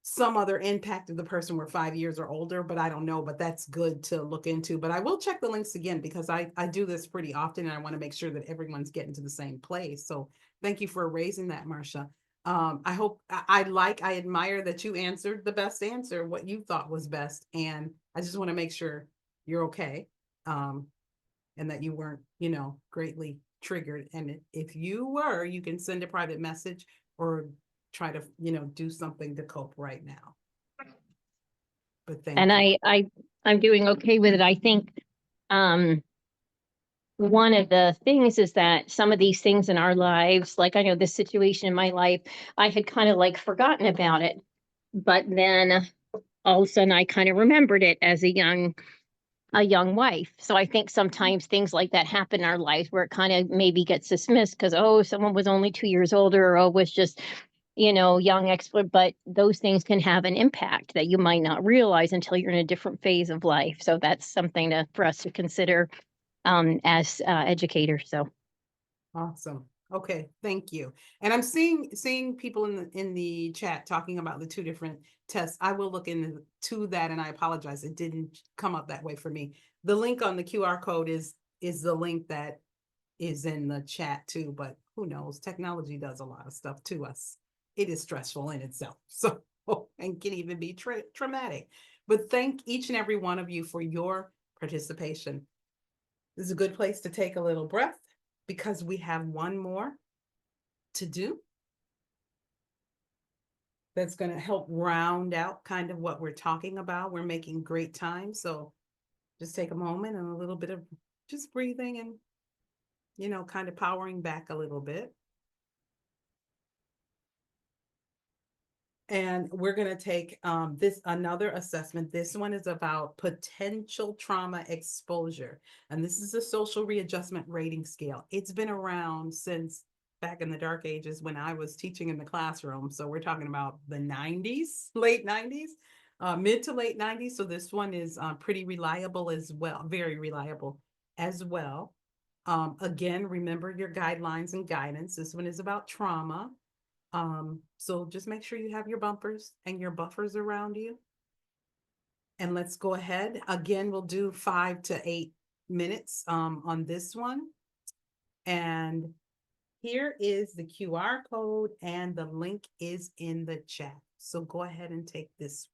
some other impact if the person were 5 years or older, but I don't know, but that's good to look into. But I will check the links again because I do this pretty often and I want to make sure that everyone's getting to the same place. So thank you for raising that, Marcia. I hope I admire that you answered the best answer, what you thought was best. And I just want to make sure you're okay. And that you weren't, greatly triggered. And if you were, you can send a private message or try to, do something to cope right now. But thank And you. I'm doing okay with it. I think one of the things is that some of these things in our lives, like I know this situation in my life, I had kind of like forgotten about it. But then all of a sudden I kind of remembered it as a young wife. So I think sometimes things like that happen in our lives where it kind of maybe gets dismissed because, oh, someone was only 2 years older or was just, young expert, but those things can have an impact that you might not realize until you're in a different phase of life. So that's something for us to consider as educators. So Awesome. Okay, thank you. And I'm seeing people in the chat talking about the 2 different tests. I will look into that, and I apologize, it didn't come up that way for me. The link on the QR code is the link that is in the chat too, but who knows? Technology does a lot of stuff to us. It is stressful in itself, so and can even be traumatic. But thank each and every one of you for your participation. This is a good place to take a little breath because we have one more to do that's going to help round out kind of what we're talking about. We're making great time, so just take a moment and a little bit of just breathing and kind of powering back a little bit. And we're going to take another assessment. This one is about potential trauma exposure. And this is a social readjustment rating scale. It's been around since back in the dark ages when I was teaching in the classroom. So we're talking about the 90s, late 90s, mid to late 90s. So this one is pretty reliable as well, very reliable as well. Again, remember your guidelines and guidance. This one is about trauma. So just make sure you have your bumpers and your buffers around you. And let's go ahead. Again, we'll do 5 to 8 minutes on this one. And here is the QR code and the link is in the chat. So go ahead and take this.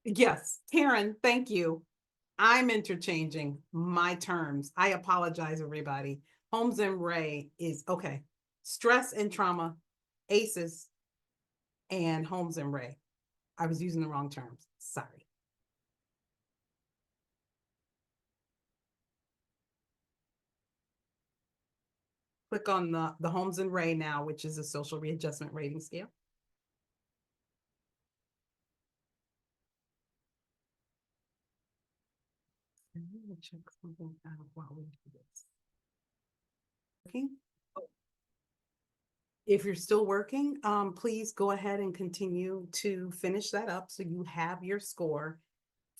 Yes, Karen, thank you. I'm interchanging my terms. I apologize, everybody. Holmes and Ray is okay. Stress and trauma, ACEs, and Holmes and Ray. I was using the wrong terms. Sorry. Click on the Holmes and Ray now, which is a social readjustment rating scale. I'm gonna check something out while we do this. Okay. If you're still working, please go ahead and continue to finish that up so you have your score.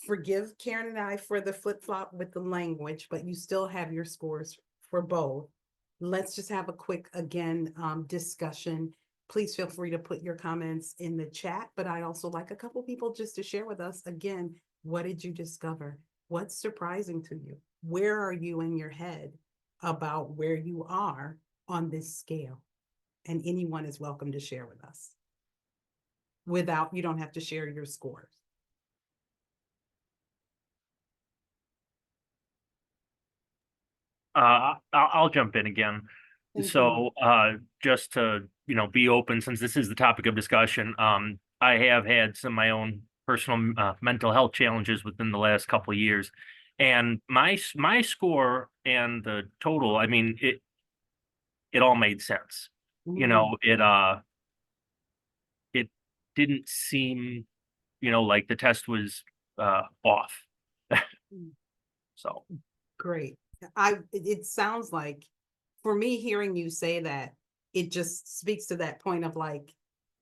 Forgive Karen and I for the flip-flop with the language, but you still have your scores for both. Let's just have a quick, again, discussion. Please feel free to put your comments in the chat, but I'd also like a couple people just to share with us, again, what did you discover? What's surprising to you? Where are you in your head about where you are on this scale? And anyone is welcome to share with us. You don't have to share your scores. I'll jump in again. Thank So just to be open, since this is the topic of discussion, I have had some of my own personal mental health challenges within the last couple of years, and my score and the total, I mean, it all made sense. It didn't seem like the test was off. So Great. It sounds like, for me, hearing you say that, it just speaks to that point of like,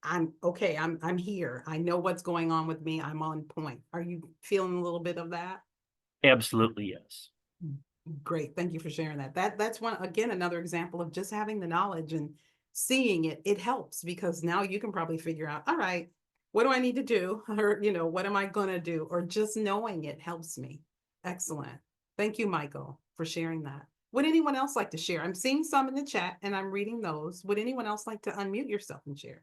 I'm okay, I'm here. I know what's going on with me. I'm on point. Are you feeling a little bit of that? Absolutely, yes. Great. Thank you for sharing that. That's one, again, another example of just having the knowledge and seeing it. It helps because now you can probably figure out, all right, what do I need to do? Or, what am I going to do? Or just knowing it helps me. Excellent. Thank you, Michael, for sharing that. Would anyone else like to share? I'm seeing some in the chat and I'm reading those. Would anyone else like to unmute yourself and share?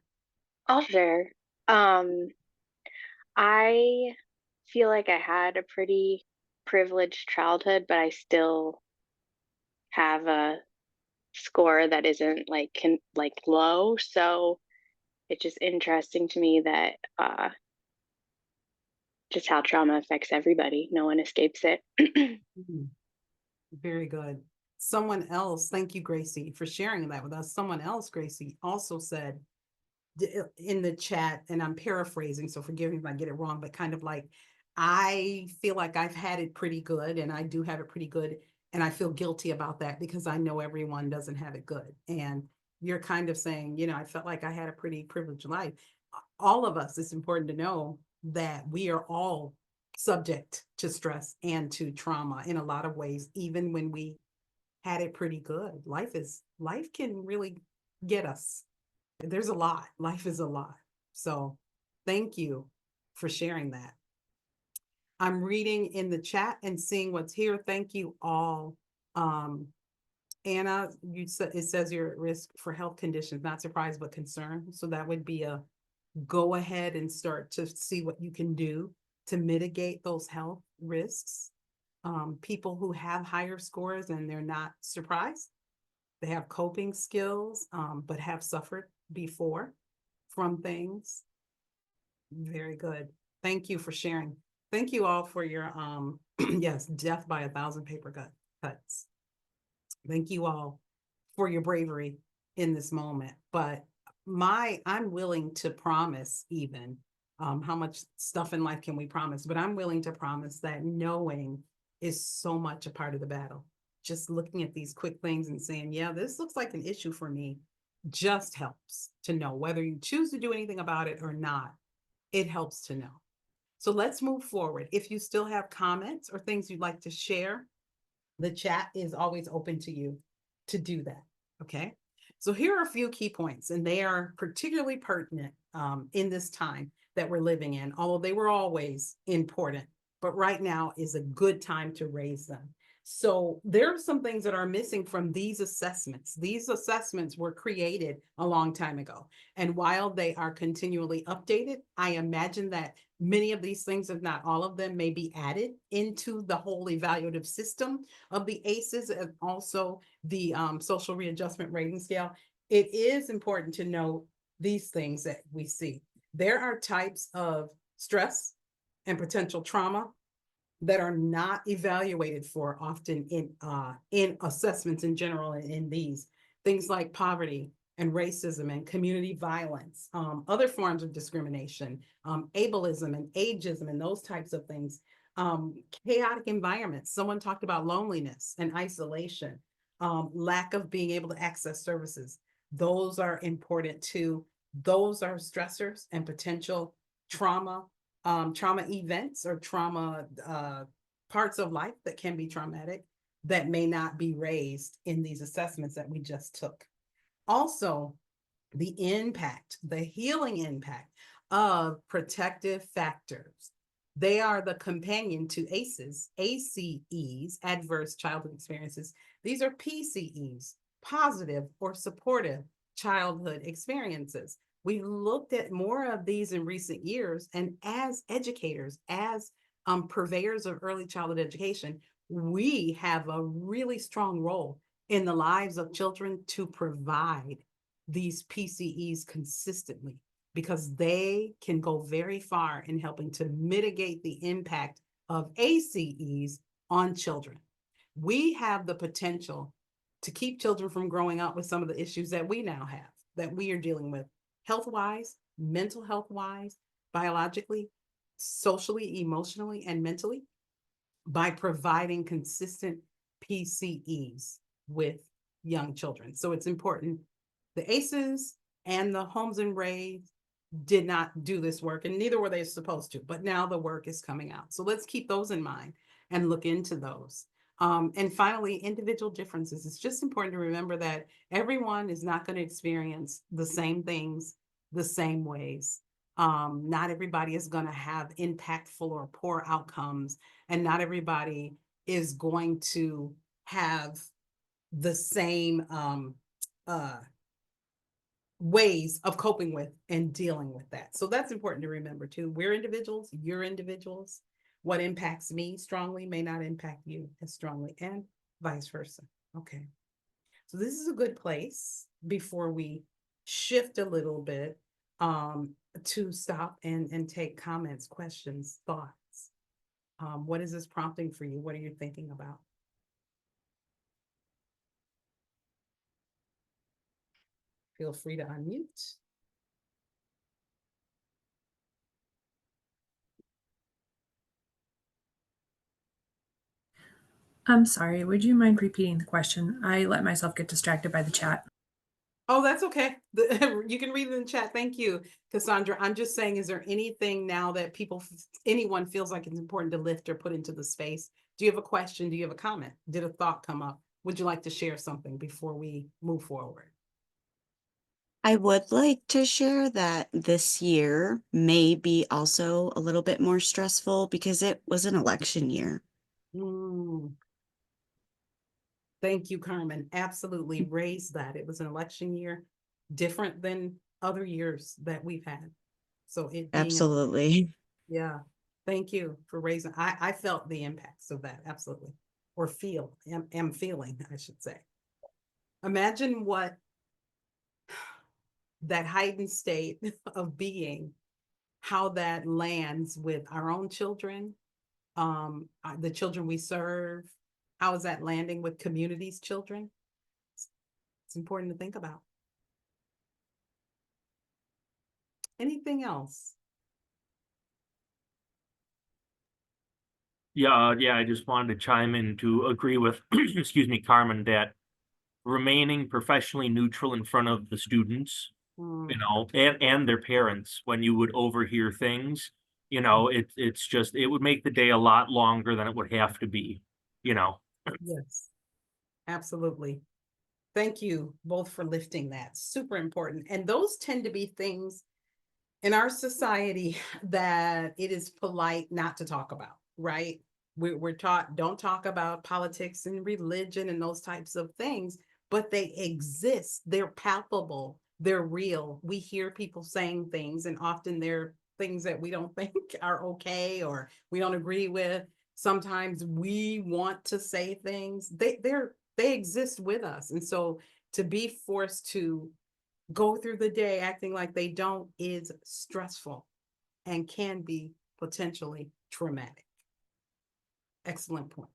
I'll share. I feel like I had a pretty privileged childhood, but I still have a score that isn't like low. So it's just interesting to me that just how trauma affects everybody. No one escapes it. Mhm. Very good. Someone else, thank you, Gracie, for sharing that with us. Someone else, Gracie, also said in the chat, and I'm paraphrasing, so forgive me if I get it wrong, but kind of like, I feel like I've had it pretty good, and I do have it pretty good, and I feel guilty about that because I know everyone doesn't have it good. And you're kind of saying, I felt like I had a pretty privileged life. All of us, it's important to know that we are all subject to stress and to trauma in a lot of ways, even when we had it pretty good. Life can really get us. There's a lot. Life is a lot. So thank you for sharing that. I'm reading in the chat and seeing what's here. Thank you all. Anna, it says you're at risk for health conditions, not surprised, but concerned. So that would be a go ahead and start to see what you can do to mitigate those health risks. People who have higher scores and they're not surprised, they have coping skills, but have suffered before from things. Very good. Thank you for sharing. Thank you all for your, yes, death by 1,000 paper cuts. Thank you all for your bravery in this moment. But I'm willing to promise even, how much stuff in life can we promise? But I'm willing to promise that knowing is so much a part of the battle. Just looking at these quick things and saying, yeah, this looks like an issue for me, just helps to know. Whether you choose to do anything about it or not, it helps to know. So let's move forward. If you still have comments or things you'd like to share, the chat is always open to you to do that. Okay. So here are a few key points, and they are particularly pertinent in this time that we're living in, although they were always important, but right now is a good time to raise them. So there are some things that are missing from these assessments. These assessments were created a long time ago. And while they are continually updated, I imagine that many of these things, if not all of them, may be added into the whole evaluative system of the ACEs and also the social readjustment rating scale. It is important to know these things that we see. There are types of stress and potential trauma that are not evaluated for often in assessments in general, and in these things like poverty and racism and community violence, other forms of discrimination, ableism and ageism and those types of things, chaotic environments. Someone talked about loneliness and isolation, lack of being able to access services. Those are important too. Those are stressors and potential trauma events or trauma parts of life that can be traumatic that may not be raised in these assessments that we just took. Also, the impact, the healing impact of protective factors. They are the companion to ACEs, ACEs, adverse childhood experiences. These are PCEs, positive or supportive childhood experiences. We looked at more of these in recent years, and as educators, as purveyors of early childhood education, we have a really strong role in the lives of children to provide these PCEs consistently, because they can go very far in helping to mitigate the impact of ACEs on children. We have the potential to keep children from growing up with some of the issues that we now have, that we are dealing with, health-wise, mental health-wise, biologically, socially, emotionally, and mentally, by providing consistent PCEs with young children. So it's important. The ACEs and the homes and raised did not do this work, and neither were they supposed to, but now the work is coming out. So let's keep those in mind and look into those. And finally, individual differences. It's just important to remember that everyone is not going to experience the same things the same ways. Not everybody is going to have impactful or poor outcomes, and not everybody is going to have the same ways of coping with and dealing with that. So that's important to remember too. We're individuals, you're individuals. What impacts me strongly may not impact you as strongly, and vice versa. Okay. So this is a good place before we shift a little bit to stop and take comments, questions, thoughts. What is this prompting for you? What are you thinking about? Feel free to unmute. I'm sorry, would you mind repeating the question? I let myself get distracted by the chat. Oh, that's okay. You can read it in the chat. Thank you, Cassandra. I'm just saying, is there anything now that anyone feels like it's important to lift or put into the space? Do you have a question? Do you have a comment? Did a thought come up? Would you like to share something before we move forward? I would like to share that this year may be also a little bit more stressful because it was an election year. Mm. Thank you, Carmen. Absolutely raise that. It was an election year, different than other years that we've had. So it being Absolutely. yeah. Thank you for raising. I felt the impacts of that. Absolutely. Or am feeling, I should say. Imagine what that heightened state of being, how that lands with our own children, the children we serve. How is that landing with communities' children? It's important to think about. Anything else? Yeah, I just wanted to chime in to agree with, excuse me, Carmen, that remaining professionally neutral in front of the students, you know, and their parents when you would overhear things, you know, it's just, it would make the day a lot longer than it would have to be, you know. Yes, absolutely. Thank you both for lifting that. Super important. And those tend to be things in our society that it is polite not to talk about, right? We're taught don't talk about politics and religion and those types of things, but they exist. They're palpable. They're real. We hear people saying things, and often they're things that we don't think are okay or we don't agree with. Sometimes we want to say things. They exist with us. And so to be forced to go through the day acting like they don't is stressful and can be potentially traumatic. Excellent point.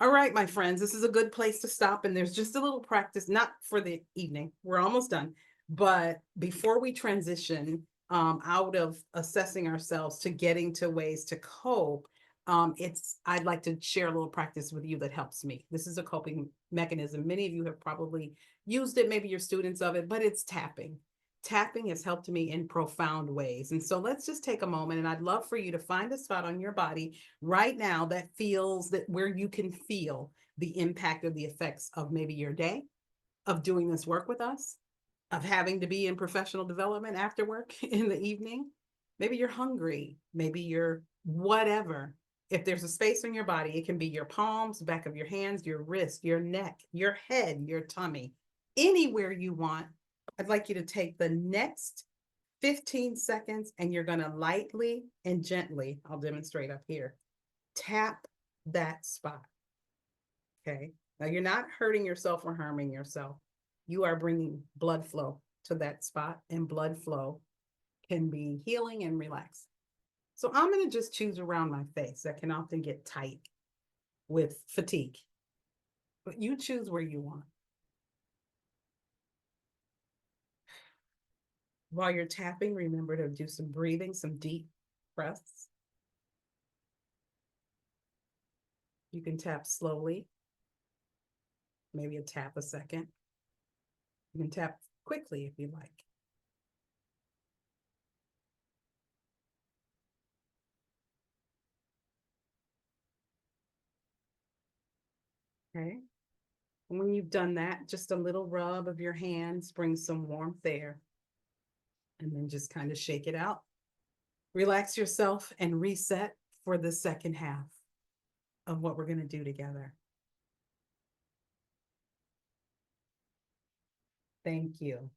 All right, my friends, this is a good place to stop. And there's just a little practice, not for the evening. We're almost done. But before we transition out of assessing ourselves to getting to ways to cope, I'd like to share a little practice with you that helps me. This is a coping mechanism. Many of you have probably used it, maybe you're students of it, but it's tapping. Tapping has helped me in profound ways. And so let's just take a moment, and I'd love for you to find a spot on your body right now that feels that where you can feel the impact of the effects of maybe your day, of doing this work with us, of having to be in professional development after work in the evening. Maybe you're hungry, maybe you're whatever. If there's a space in your body, it can be your palms, back of your hands, your wrist, your neck, your head, your tummy, anywhere you want. I'd like you to take the next 15 seconds and you're going to lightly and gently, I'll demonstrate up here, tap that spot. Okay. Now you're not hurting yourself or harming yourself. You are bringing blood flow to that spot, and blood flow can be healing and relaxing. So I'm going to just choose around my face that can often get tight with fatigue, but you choose where you want. While you're tapping, remember to do some breathing, some deep breaths. You can tap slowly, maybe a tap a second. You can tap quickly if you like. Okay. And when you've done that, just a little rub of your hands brings some warmth there. And then just kind of shake it out. Relax yourself and reset for the second half of what we're going to do together. Thank you.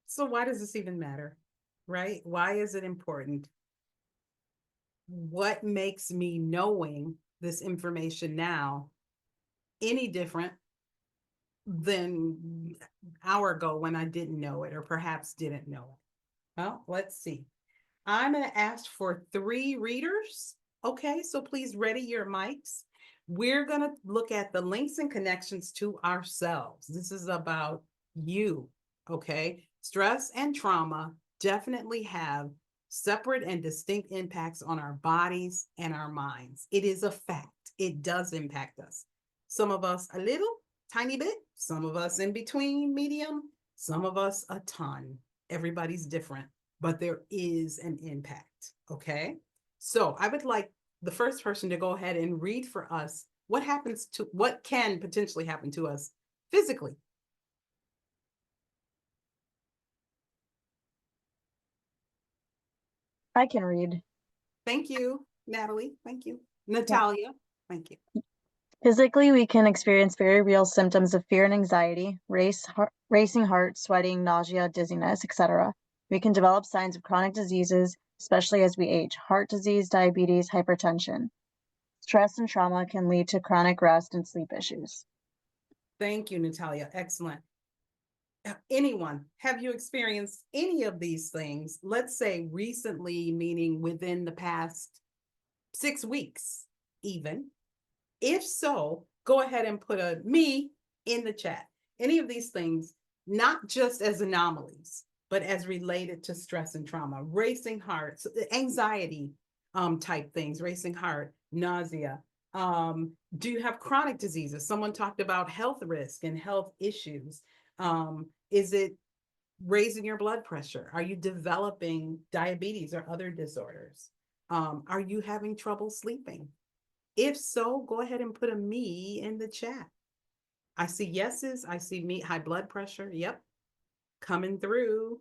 So why does this even matter, right? Why is it important? What makes me knowing this information now any different than an hour ago when I didn't know it or perhaps didn't know it? Well, let's see. I'm going to ask for 3 readers. Okay, so please ready your mics. We're going to look at the links and connections to ourselves. This is about you, okay? Stress and trauma definitely have separate and distinct impacts on our bodies and our minds. It is a fact. It does impact us. Some of us a little, tiny bit, some of us in between, medium, some of us a ton. Everybody's different, but there is an impact, okay? So I would like the first person to go ahead and read for us what can potentially happen to us physically. I can read. Thank you, Natalie. Thank you. Natalia, thank you. Physically, we can experience very real symptoms of fear and anxiety, racing heart, sweating, nausea, dizziness, etc. We can develop signs of chronic diseases, especially as we age: heart disease, diabetes, hypertension. Stress and trauma can lead to chronic rest and sleep issues. Thank you, Natalia. Excellent. Anyone, have you experienced any of these things? Let's say recently, meaning within the past 6 weeks, even. If so, go ahead and put a me in the chat. Any of these things, not just as anomalies, but as related to stress and trauma, racing heart, anxiety type things, racing heart, nausea. Do you have chronic diseases? Someone talked about health risk and health issues. Is it raising your blood pressure? Are you developing diabetes or other disorders? Are you having trouble sleeping? If so, go ahead and put a me in the chat. I see yeses. I see me, high blood pressure. Yep. Coming through.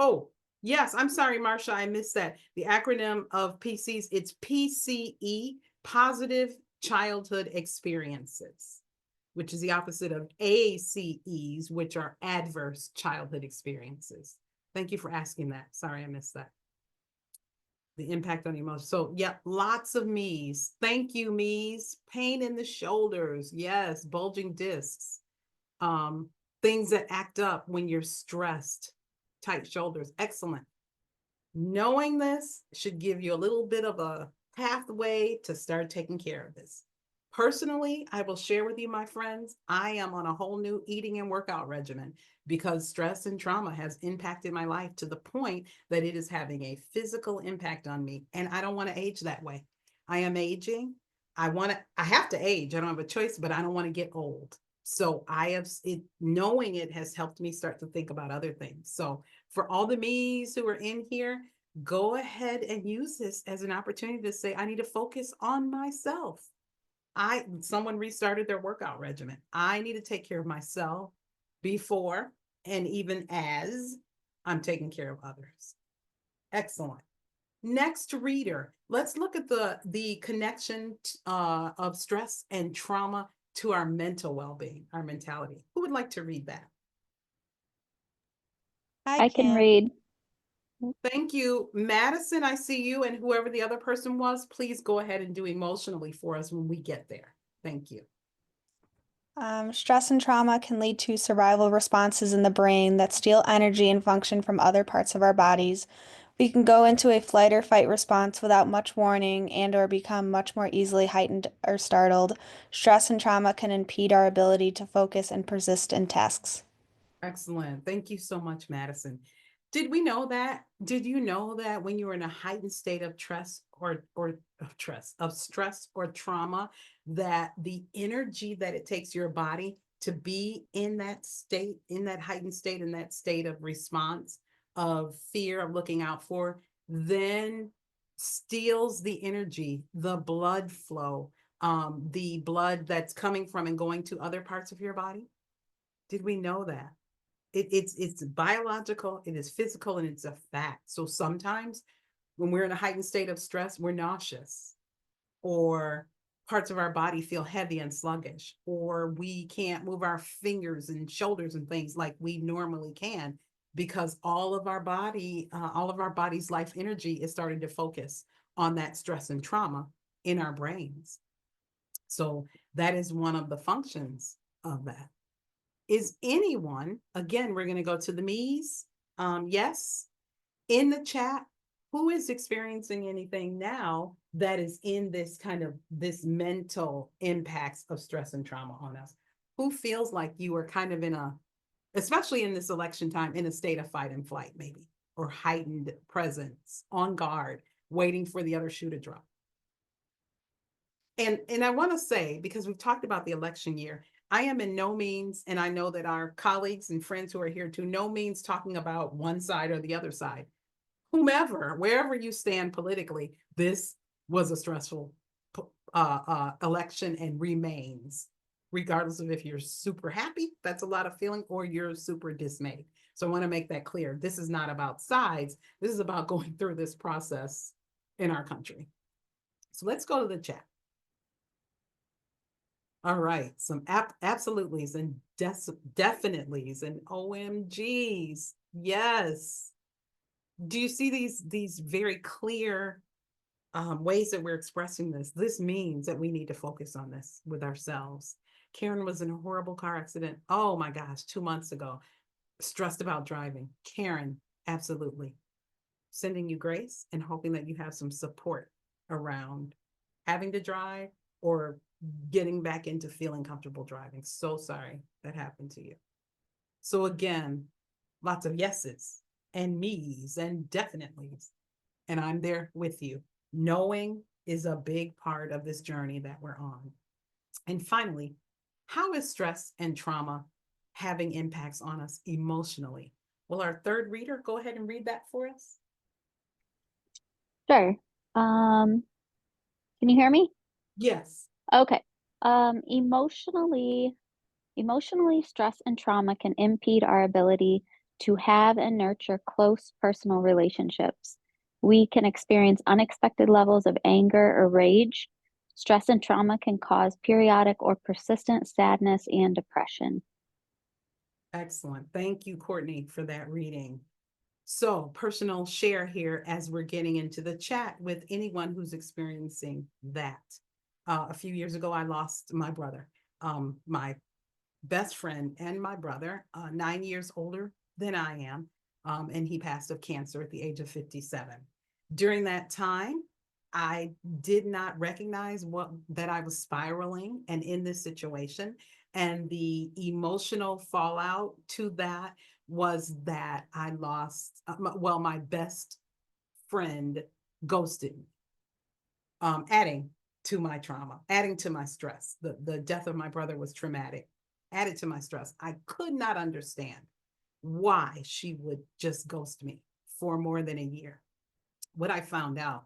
Oh, yes. I'm sorry, Marsha. I missed that. The acronym of PCs, it's PCE, Positive Childhood Experiences, which is the opposite of ACEs, which are Adverse Childhood Experiences. Thank you for asking that. Sorry, I missed that. The impact on emotions. So yeah, lots of me's. Thank you, me's. Pain in the shoulders. Yes, bulging discs. Things that act up when you're stressed. Tight shoulders. Excellent. Knowing this should give you a little bit of a pathway to start taking care of this. Personally, I will share with you, my friends, I am on a whole new eating and workout regimen because stress and trauma has impacted my life to the point that it is having a physical impact on me. And I don't want to age that way. I am aging. I have to age. I don't have a choice, but I don't want to get old. So knowing it has helped me start to think about other things. So for all the me's who are in here, go ahead and use this as an opportunity to say, I need to focus on myself. Someone restarted their workout regimen. I need to take care of myself before and even as I'm taking care of others. Excellent. Next reader, let's look at the connection of stress and trauma to our mental well-being, our mentality. Who would like to read that? I can read. Thank you. Madison, I see you, and whoever the other person was, please go ahead and do emotionally for us when we get there. Thank you. Stress and trauma can lead to survival responses in the brain that steal energy and function from other parts of our bodies. We can go into a flight or fight response without much warning and/or become much more easily heightened or startled. Stress and trauma can impede our ability to focus and persist in tasks. Excellent. Thank you so much, Madison. Did we know that? Did you know that when you are in a heightened state of stress or trauma, that the energy that it takes your body to be in that state, in that heightened state, in that state of response, of fear, of looking out for, then steals the energy, the blood flow, the blood that's coming from and going to other parts of your body? Did we know that? It's biological, it is physical, and it's a fact. So sometimes when we're in a heightened state of stress, we're nauseous, or parts of our body feel heavy and sluggish, or we can't move our fingers and shoulders and things like we normally can, because all of our body's life energy is starting to focus on that stress and trauma in our brains. So that is one of the functions of that. Is anyone, again, we're going to go to the me's, yes, in the chat, who is experiencing anything now that is in this kind of this mental impacts of stress and trauma on us? Who feels like you are kind of in a, especially in this election time, in a state of fight and flight, maybe, or heightened presence, on guard, waiting for the other shoe to drop? And I want to say, because we've talked about the election year, I am in no means, and I know that our colleagues and friends who are here too, no means talking about one side or the other side. Whomever, wherever you stand politically, this was a stressful election and remains, regardless of if you're super happy, that's a lot of feeling, or you're super dismayed. So I want to make that clear. This is not about sides. This is about going through this process in our country. So let's go to the chat. All right, some absolutelys and definitelys and OMGs. Yes. Do you see these very clear ways that we're expressing this? This means that we need to focus on this with ourselves. Karen was in a horrible car accident. Oh my gosh, 2 months ago. Stressed about driving. Karen, absolutely. Sending you grace and hoping that you have some support around having to drive or getting back into feeling comfortable driving. So sorry that happened to you. So again, lots of yeses and me's and definitelys. And I'm there with you. Knowing is a big part of this journey that we're on. And finally, how is stress and trauma having impacts on us emotionally? Will our third reader go ahead and read that for us? Sure. Can you hear me? Yes. Okay. Emotionally, stress and trauma can impede our ability to have and nurture close personal relationships. We can experience unexpected levels of anger or rage. Stress and trauma can cause periodic or persistent sadness and depression. Excellent. Thank you, Courtney, for that reading. So, personal share here as we're getting into the chat with anyone who's experiencing that. A few years ago, I lost my brother, my best friend and my brother, 9 years older than I am, and he passed of cancer at the age of 57. During that time, I did not recognize that I was spiraling and in this situation. And the emotional fallout to that was that I lost, my best friend ghosted me, adding to my trauma, adding to my stress. The death of my brother was traumatic, added to my stress. I could not understand why she would just ghost me for more than a year. What I found out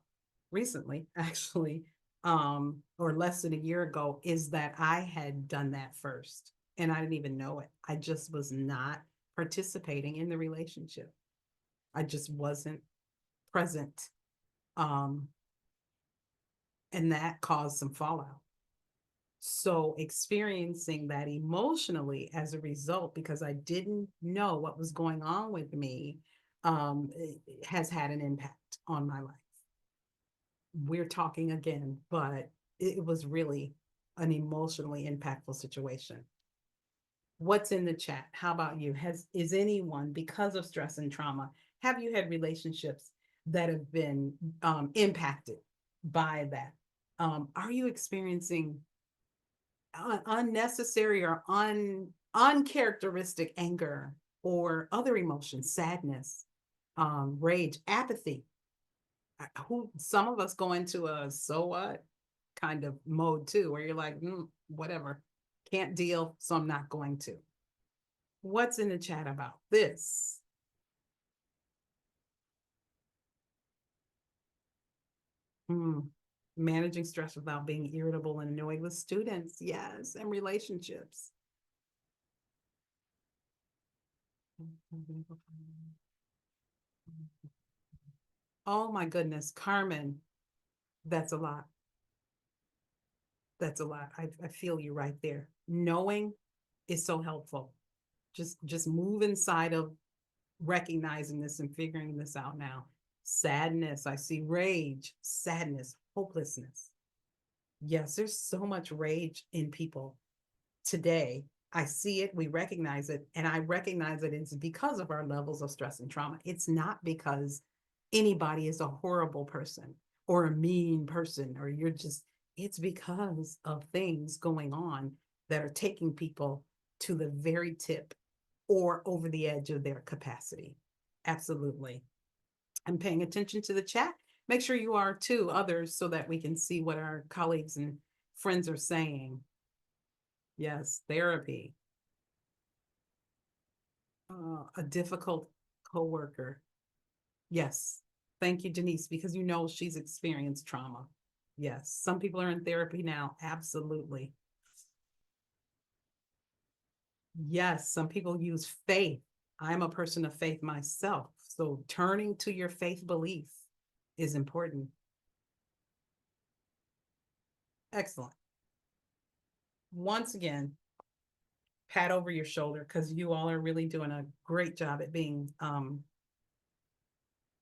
recently, actually, or less than a year ago, is that I had done that first and I didn't even know it. I just was not participating in the relationship. I just wasn't present. And that caused some fallout. So experiencing that emotionally as a result, because I didn't know what was going on with me, has had an impact on my life. We're talking again, but it was really an emotionally impactful situation. What's in the chat? How about you? Is anyone, because of stress and trauma, have you had relationships that have been impacted by that? Are you experiencing unnecessary or uncharacteristic anger or other emotions, sadness, rage, apathy? Some of us go into a so what kind of mode too, where you're like, whatever, can't deal, so I'm not going to. What's in the chat about this? Managing stress without being irritable and annoyed with students. Yes, and relationships. Oh my goodness, Carmen, that's a lot. That's a lot. I feel you right there. Knowing is so helpful. Just move inside of recognizing this and figuring this out now. Sadness, I see rage, sadness, hopelessness. Yes, there's so much rage in people today. I see it, we recognize it, and I recognize that it's because of our levels of stress and trauma. It's not because anybody is a horrible person or a mean person, or you're just, it's because of things going on that are taking people to the very tip or over the edge of their capacity. Absolutely. I'm paying attention to the chat. Make sure you are too, others, so that we can see what our colleagues and friends are saying. Yes, therapy. A difficult coworker. Yes. Thank you, Denise, because you know she's experienced trauma. Yes. Some people are in therapy now. Absolutely. Yes. Some people use faith. I'm a person of faith myself. So turning to your faith belief is important. Excellent. Once again, pat over your shoulder because you all are really doing a great job at being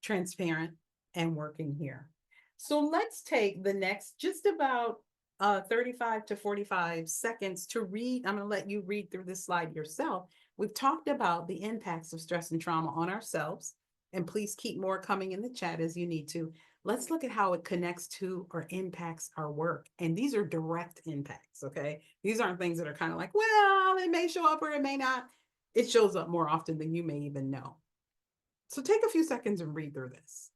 transparent and working here. So let's take the next just about 35 to 45 seconds to read. I'm going to let you read through this slide yourself. We've talked about the impacts of stress and trauma on ourselves, and please keep more coming in the chat as you need to. Let's look at how it connects to or impacts our work. And these are direct impacts, okay? These aren't things that are kind of like, well, it may show up or it may not. It shows up more often than you may even know. So take a few seconds and read through this.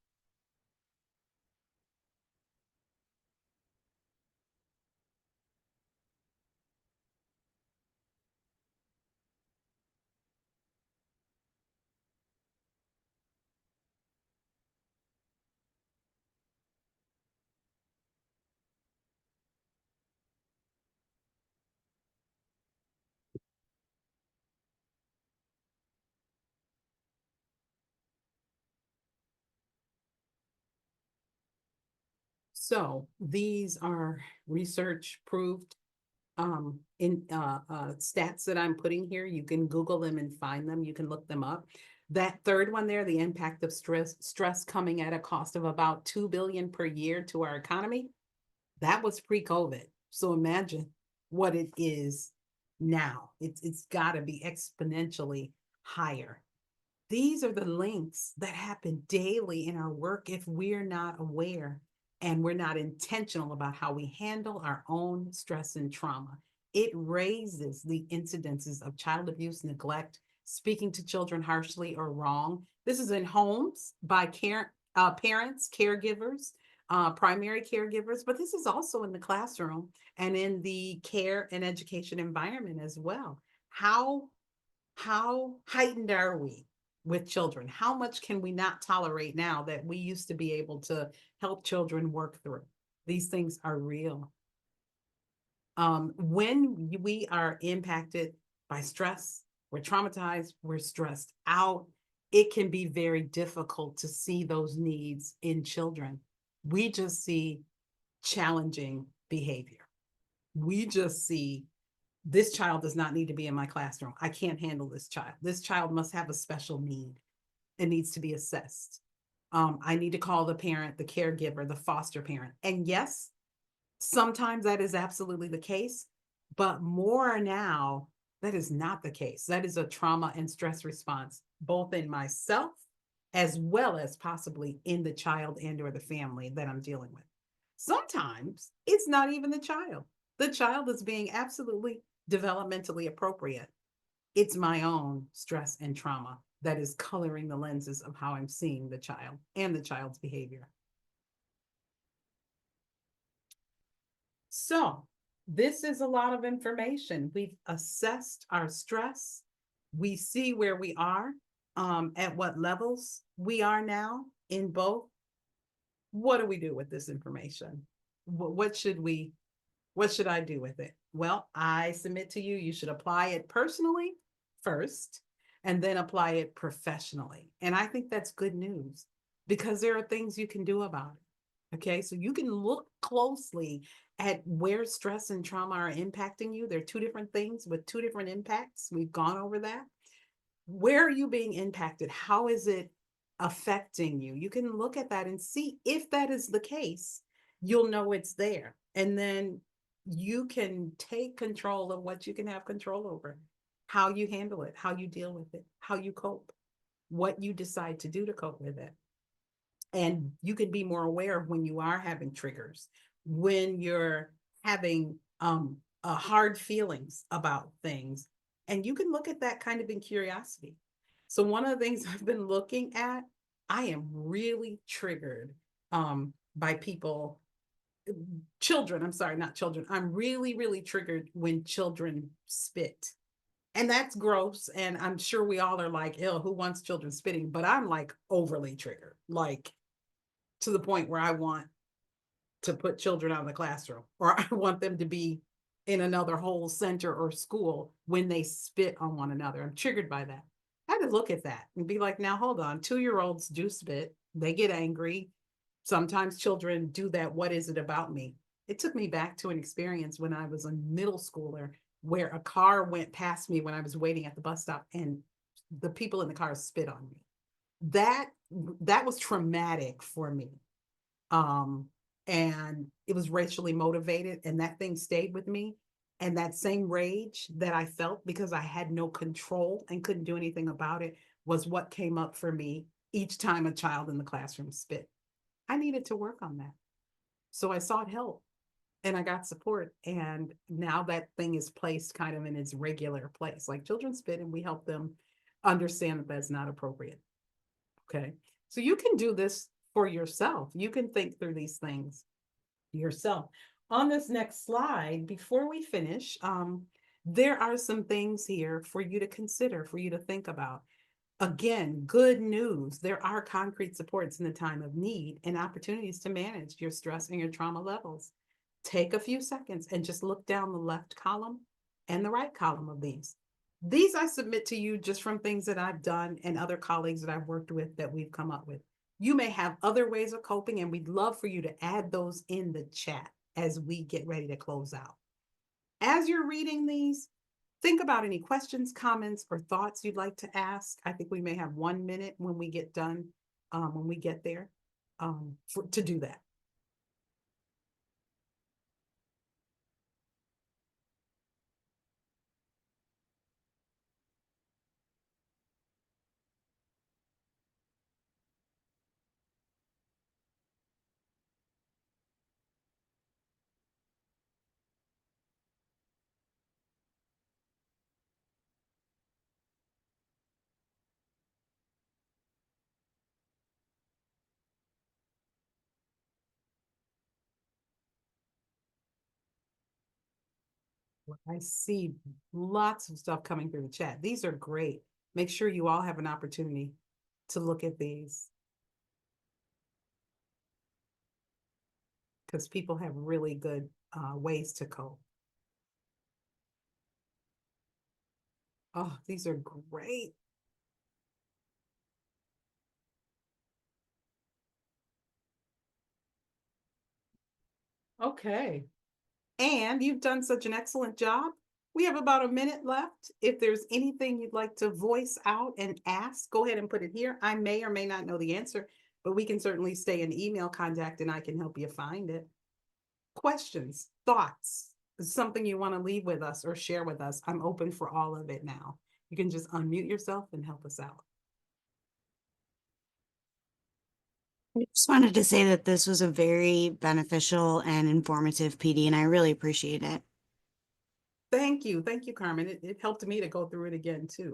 So these are research proved stats that I'm putting here. You can Google them and find them. You can look them up. That third one there, the impact of stress coming at a cost of about $2 billion per year to our economy, that was pre-COVID. So imagine what it is now. It's got to be exponentially higher. These are the links that happen daily in our work if we're not aware and we're not intentional about how we handle our own stress and trauma. It raises the incidences of child abuse, neglect, speaking to children harshly or wrong. This is in homes by parents, caregivers, primary caregivers, but this is also in the classroom and in the care and education environment as well. How heightened are we with children? How much can we not tolerate now that we used to be able to help children work through? These things are real. When we are impacted by stress, we're traumatized, we're stressed out, it can be very difficult to see those needs in children. We just see challenging behavior. We just see this child does not need to be in my classroom. I can't handle this child. This child must have a special need. It needs to be assessed. I need to call the parent, the caregiver, the foster parent. And yes, sometimes that is absolutely the case, but more now, that is not the case. That is a trauma and stress response, both in myself as well as possibly in the child and or the family that I'm dealing with. Sometimes it's not even the child. The child is being absolutely developmentally appropriate. It's my own stress and trauma that is coloring the lenses of how I'm seeing the child and the child's behavior. So this is a lot of information. We've assessed our stress. We see where we are, at what levels we are now in both what do we do with this information? What should I do with it? Well, I submit to you, you should apply it personally first and then apply it professionally. And I think that's good news because there are things you can do about it. Okay, so you can look closely at where stress and trauma are impacting you. They're two different things with two different impacts. We've gone over that. Where are you being impacted? How is it affecting you? You can look at that and see if that is the case. You'll know it's there. And then you can take control of what you can have control over, how you handle it, how you deal with it, how you cope, what you decide to do to cope with it. And you can be more aware when you are having triggers, when you're having hard feelings about things. And you can look at that kind of in curiosity. So one of the things I've been looking at, I am really triggered by people, children, I'm sorry, not children. I'm really, really triggered when children spit. And that's gross. And I'm sure we all are like, ew, who wants children spitting? But I'm like overly triggered, like to the point where I want to put children out of the classroom, or I want them to be in another whole center or school when they spit on one another. I'm triggered by that. I had to look at that and be like, now hold on, 2-year-olds do spit, they get angry. Sometimes children do that. What is it about me? It took me back to an experience when I was a middle schooler where a car went past me when I was waiting at the bus stop and the people in the car spit on me. That was traumatic for me. And it was racially motivated, and that thing stayed with me. And that same rage that I felt because I had no control and couldn't do anything about it was what came up for me each time a child in the classroom spit. I needed to work on that. So I sought help and I got support. And now that thing is placed kind of in its regular place. Like children spit and we help them understand that that's not appropriate. Okay. So you can do this for yourself. You can think through these things yourself. On this next slide, before we finish, there are some things here for you to consider, for you to think about. Again, good news. There are concrete supports in the time of need and opportunities to manage your stress and your trauma levels. Take a few seconds and just look down the left column and the right column of these. These I submit to you just from things that I've done and other colleagues that I've worked with that we've come up with. You may have other ways of coping, and we'd love for you to add those in the chat as we get ready to close out. As you're reading these, think about any questions, comments, or thoughts you'd like to ask. I think we may have 1 minute when we get done, when we get there, to do that. I see lots of stuff coming through the chat. These are great. Make sure you all have an opportunity to look at these, because people have really good ways to cope. Oh, these are great. Okay. And you've done such an excellent job. We have about a minute left. If there's anything you'd like to voice out and ask, go ahead and put it here. I may or may not know the answer, but we can certainly stay in email contact and I can help you find it. Questions, thoughts, something you want to leave with us or share with us. I'm open for all of it now. You can just unmute yourself and help us out. I just wanted to say that this was a very beneficial and informative PD, and I really appreciate it. Thank you. Thank you, Carmen. It helped me to go through it again, too.